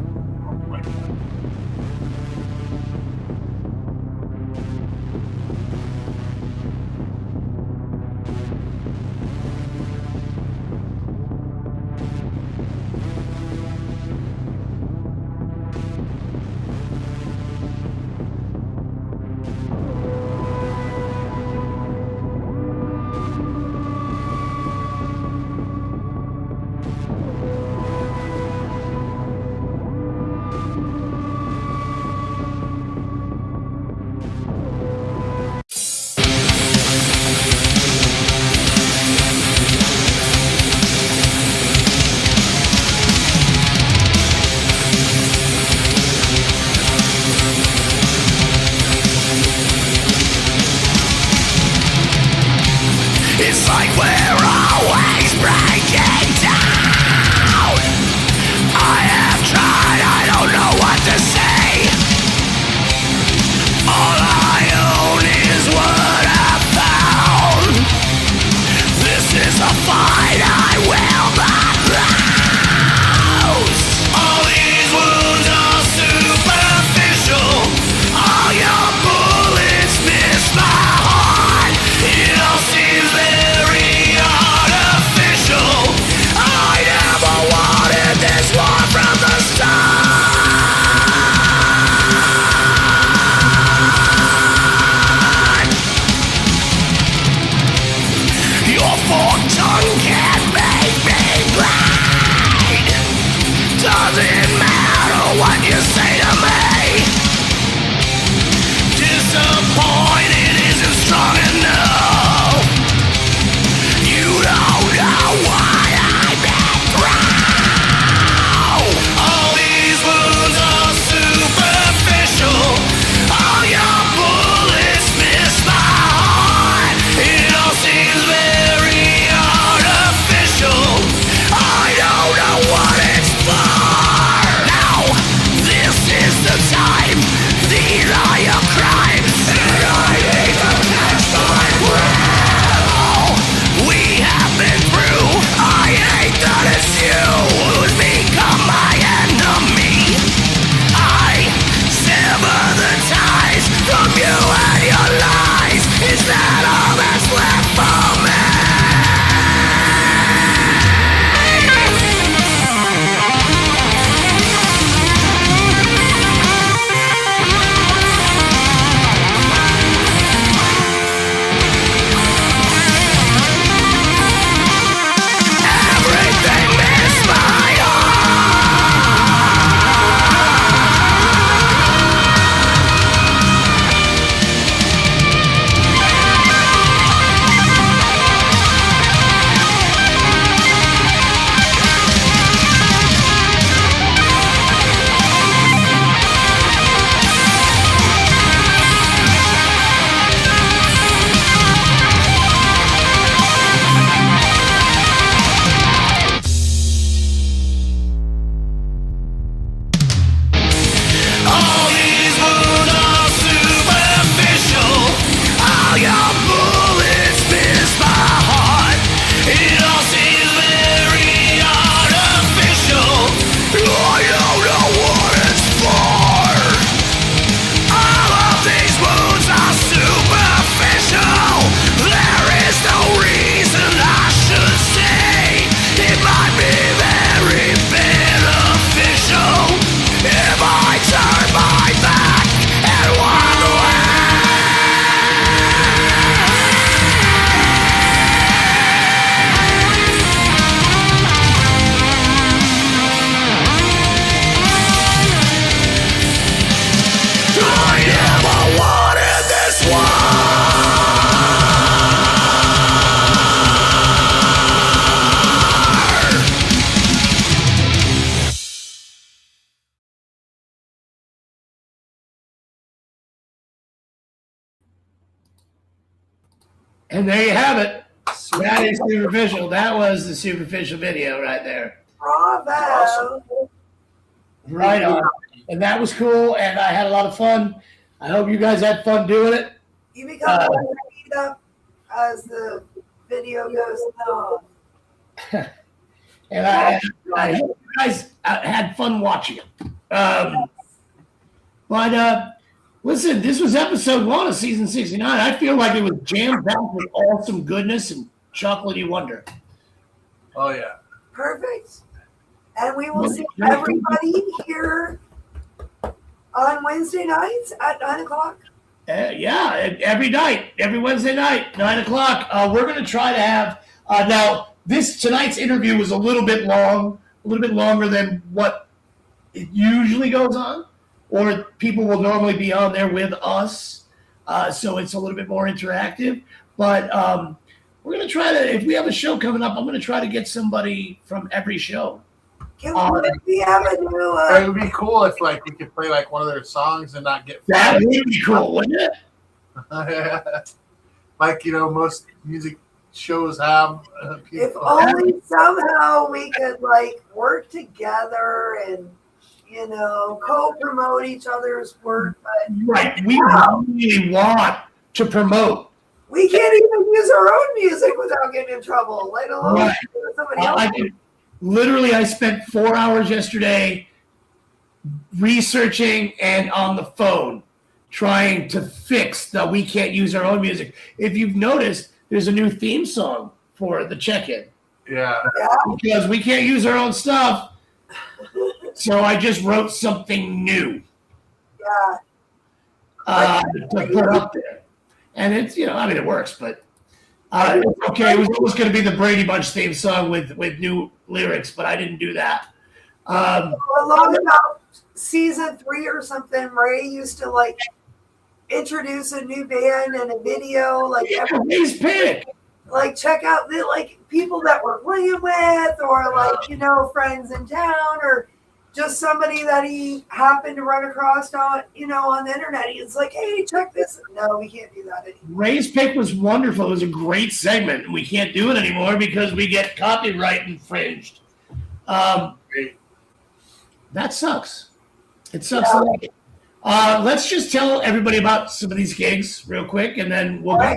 It's like we're always breaking down. I have tried, I don't know what to say. All I own is what I found. This is a fight I will not lose. All these wounds are superficial. All your bullets miss my heart. It all seems very
And there you have it. That is superficial. That was the superficial video right there.
Bravo.
Awesome.
Right on. And that was cool, and I had a lot of fun. I hope you guys had fun doing it.
You become more beat up as the video goes on.
And I hope you guys had fun watching it. But listen, this was episode 1 of season 69. I feel like it was jam-packed with awesome goodness and chocolatey wonder.
Oh yeah.
Perfect. And we will see everybody here on Wednesday nights at 9 o'clock.
Yeah, every night, every Wednesday night, 9 o'clock. We're going to try to have now. Tonight's interview was a little bit longer than what it usually goes on, or people will normally be on there with us. So it's a little bit more interactive. But we're going to try to, if we have a show coming up, I'm going to try to get somebody from every show.
Can we have a new?
It would be cool if like we could play like one of their songs and not get
That would be cool, wouldn't it?
like most music shows have.
If only somehow we could like work together and co-promote each other's work. But
Right, we really want to promote.
we can't even use our own music without getting in trouble, let alone
Right.
somebody else.
I spent 4 hours yesterday researching and on the phone trying to fix that we can't use our own music. If you've noticed, there's a new theme song for the check-in.
Yeah.
Because we can't use our own stuff. So I just wrote something new
Yeah.
to put up there. And it's, it works, but it's okay. It was almost going to be the Brady Bunch theme song with new lyrics, but I didn't do that.
Along about season 3 or something, Ray used to like introduce a new band and a video, like
Ray's Panic.
like check out the like people that we're playing with, or like friends in town, or just somebody that he happened to run across on on the internet. He's like, hey, check this. No, we can't do that anymore.
Ray's Pick was wonderful. It was a great segment, and we can't do it anymore because we get copyright infringed. That sucks. It sucks. Let's just tell everybody about some of these gigs real quick, and then we'll go.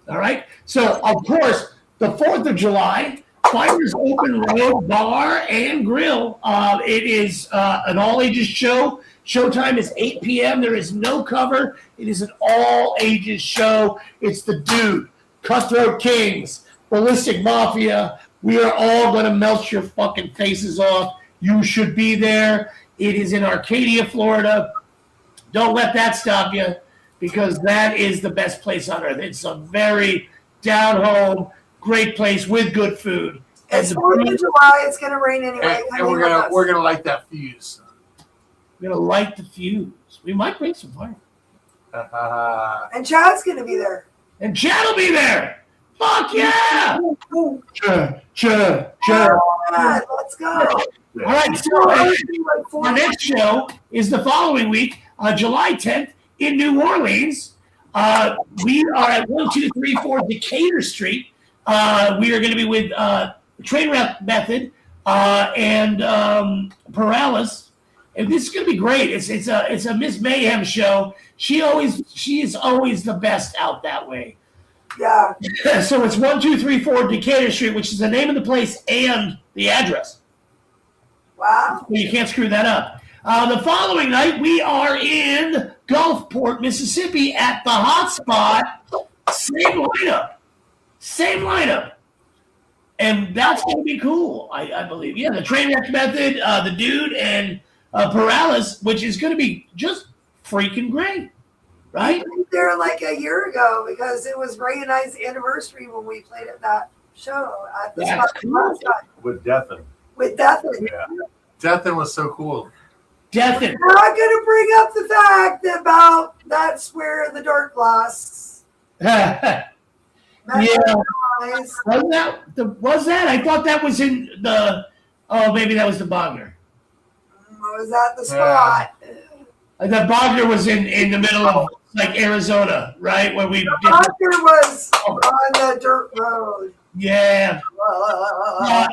All right? So, of course, the 4th of July, Fighters Open Road Bar and Grill. It is an all-ages show. Showtime is 8 p.m. There is no cover. It is an all-ages show. It's the D.O.O.D, Cutthroat KINGZ, Ballistic Mafia. We are all going to melt your fucking faces off. You should be there. It is in Arcadia, Florida. Don't let that stop you, because that is the best place on earth. It's a very down-home, great place with good food.
It's 4th of July. It's going to rain anyway.
And we're gonna light that fuse.
We're going to light the fuse. We might bring some fire.
And Chad's going to be there.
And Chad will be there. Fuck yeah! Chad.
Let's go.
All right, so our next show is the following week, July 10th in New Orleans. We are at 1234 Decatur Street. We are going to be with Trainwreck Method and Paralysis. And this is going to be great. It's a Miss Mayhem show. She is always the best out that way.
Yeah.
So it's 1234 Decatur Street, which is the name of the place and the address.
Wow.
So you can't screw that up. The following night, we are in Gulfport, Mississippi at the Hot Spot. Same lineup. And that's going to be cool, I believe. Yeah, the Trainwreck Method, the Dude, and Paralysis, which is going to be just freaking great. Right?
We were there like a year ago because it was Ray and I's anniversary when we played at that show at the spot last time.
With Deathin.
With Deathin.
Yeah.
Deathin was so cool.
Deathin.
I'm not going to bring up the fact about that's where the dark glass.
Yeah. Was that? I thought that was in the. Oh, maybe that was the Bogner.
Was that the spot?
The Bogner was in the middle of like Arizona, right? Where we did.
Oscar was on the dirt road.
Yeah.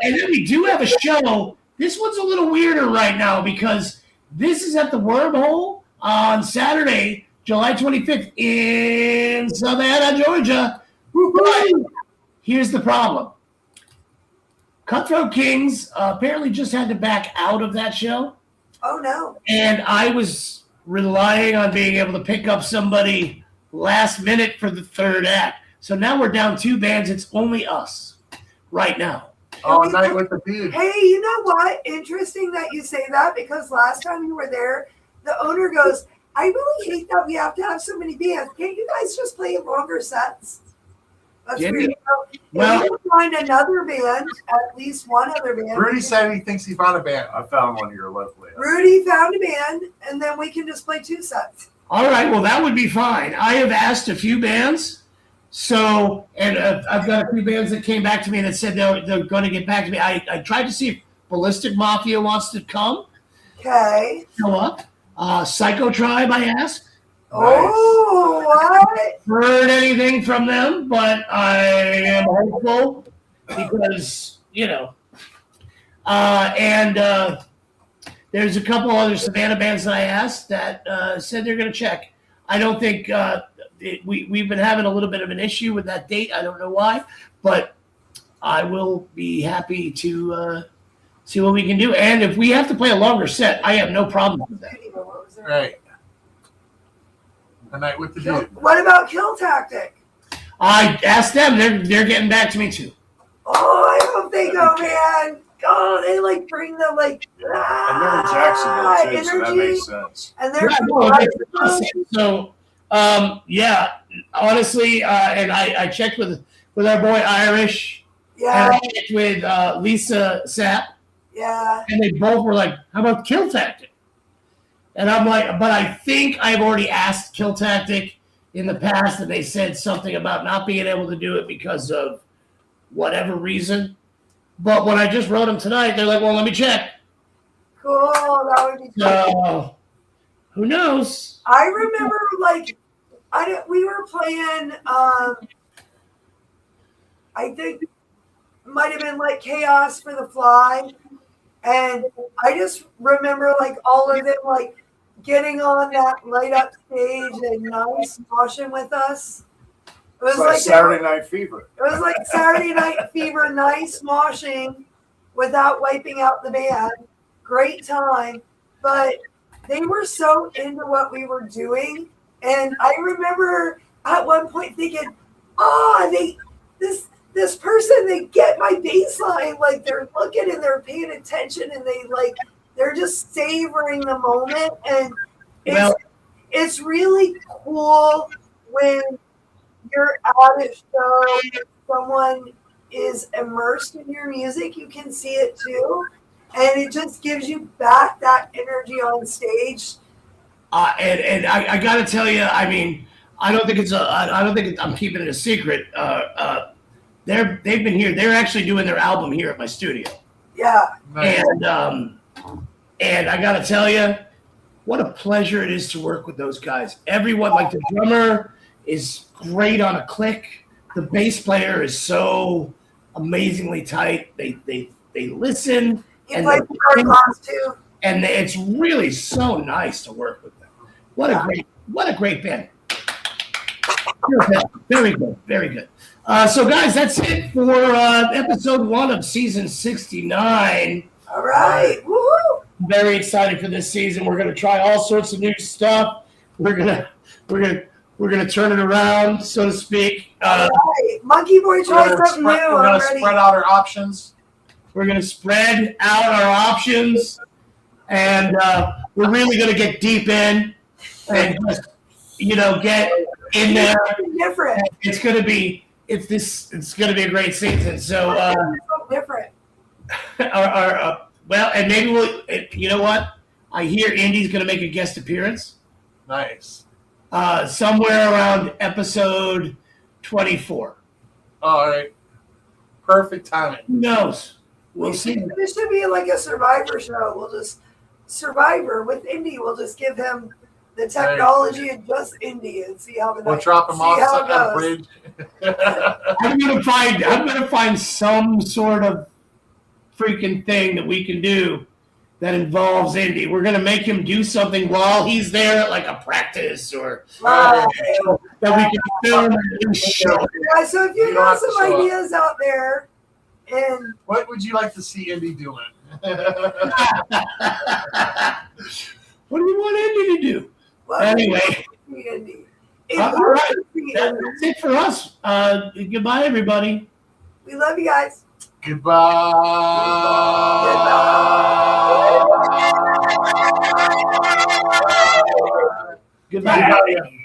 And then we do have a show. This one's a little weirder right now because this is at the Wormhole on Saturday, July 25th in Savannah, Georgia. But here's the problem. Cutthroat KINGZ apparently just had to back out of that show.
Oh, no.
And I was relying on being able to pick up somebody last minute for the third act. So now we're down 2 bands. It's only us right now.
Oh, Night with the Dude.
Hey, you know what? Interesting that you say that because last time you were there, the owner goes, I really hate that we have to have so many bands. Can't you guys just play longer sets? That's weird. Well, if we find another band, at least one other band.
Rudy said he thinks he found a band. I found one here locally.
Rudy found a band, and then we can just play 2 sets.
All right, well, that would be fine. I have asked a few bands. So, and I've got a few bands that came back to me that said they're going to get back to me. I tried to see if Ballistic Mafia wants to come.
Okay.
Show up. Psycho Tribe, I asked.
Oh, what?
Heard anything from them, but I am hopeful because, you know. There's a couple other Savannah bands that I asked that said they're going to check. I don't think we've been having a little bit of an issue with that date. I don't know why, but I will be happy to see what we can do. And if we have to play a longer set, I have no problem with that.
Right. A Night with the Dude.
What about Kill Tactic?
I asked them. They're getting back to me too.
Oh, I hope they go, man. Oh, they like bring the like
And they're in Jacksonville too, so that
energy.
makes sense.
And they're
So, yeah, honestly, and I checked with our boy Irish, and
yeah,
I checked with Lisa Sapp,
yeah.
and they both were like, "How about Kill Tactic?" And I'm like, "But I think I've already asked Kill Tactic in the past, and they said something about not being able to do it because of whatever reason." But when I just wrote them tonight, they're like, "Well, let me check."
Cool. That would be cool.
So, who knows?
I remember like we were playing I think it might have been like Chaos for the Fly. And I just remember like all of them like getting on that light up stage and nice moshing with us. It was
It's like Saturday Night Fever.
It was like Saturday Night Fever, nice moshing without wiping out the band. Great time. But they were so into what we were doing. And I remember at one point thinking, this person, they get my bass line. Like they're looking and they're paying attention and they're just savoring the moment. And it's really cool when you're at a show and someone is immersed in your music. You can see it too. And it just gives you back that energy on stage.
And I got to tell you, I mean, I don't think I'm keeping it a secret. They've been here. They're actually doing their album here at my studio.
Yeah.
Nice.
And I got to tell you, what a pleasure it is to work with those guys. Everyone, like the drummer is great on a click. The bass player is so amazingly tight. They listen.
He played guitar class too.
And it's really so nice to work with them. What a great band. Very good, very good. So guys, that's it for episode 1 of season 69.
All right. Woohoo!
Very excited for this season. We're gonna try all sorts of new stuff. We're gonna turn it around, so to speak.
All right. Monkey Boy tried something new.
We're going to spread out our options.
We're gonna spread out our options, and we're really gonna get deep in and just, get in there.
Different.
It's gonna be a great season. So
Different.
well, and maybe we'll. You know what? I hear Indy's gonna make a guest appearance.
Nice.
Somewhere around episode 24.
All right. Perfect timing.
Who knows? We'll see.
This should be like a Survivor show. We'll just Survivor with Indy. We'll just give him the technology and just indie and see how the
We'll
night-
drop them
see
off
how it
at the
goes.
bridge.
I'm gonna find some sort of freaking thing that we can do that involves Indy. We're gonna make him do something while he's there, like a practice or
Right.
that we can film and show.
Yeah, so if you
You don't
got
have to
some
show up.
ideas out there, and
What would you like to see Indy doing?
What do you want Indy to do?
what
Anyway,
Indy.
all right, that's it for us. Goodbye, everybody.
We love you guys.
Goodbye.
Goodbye.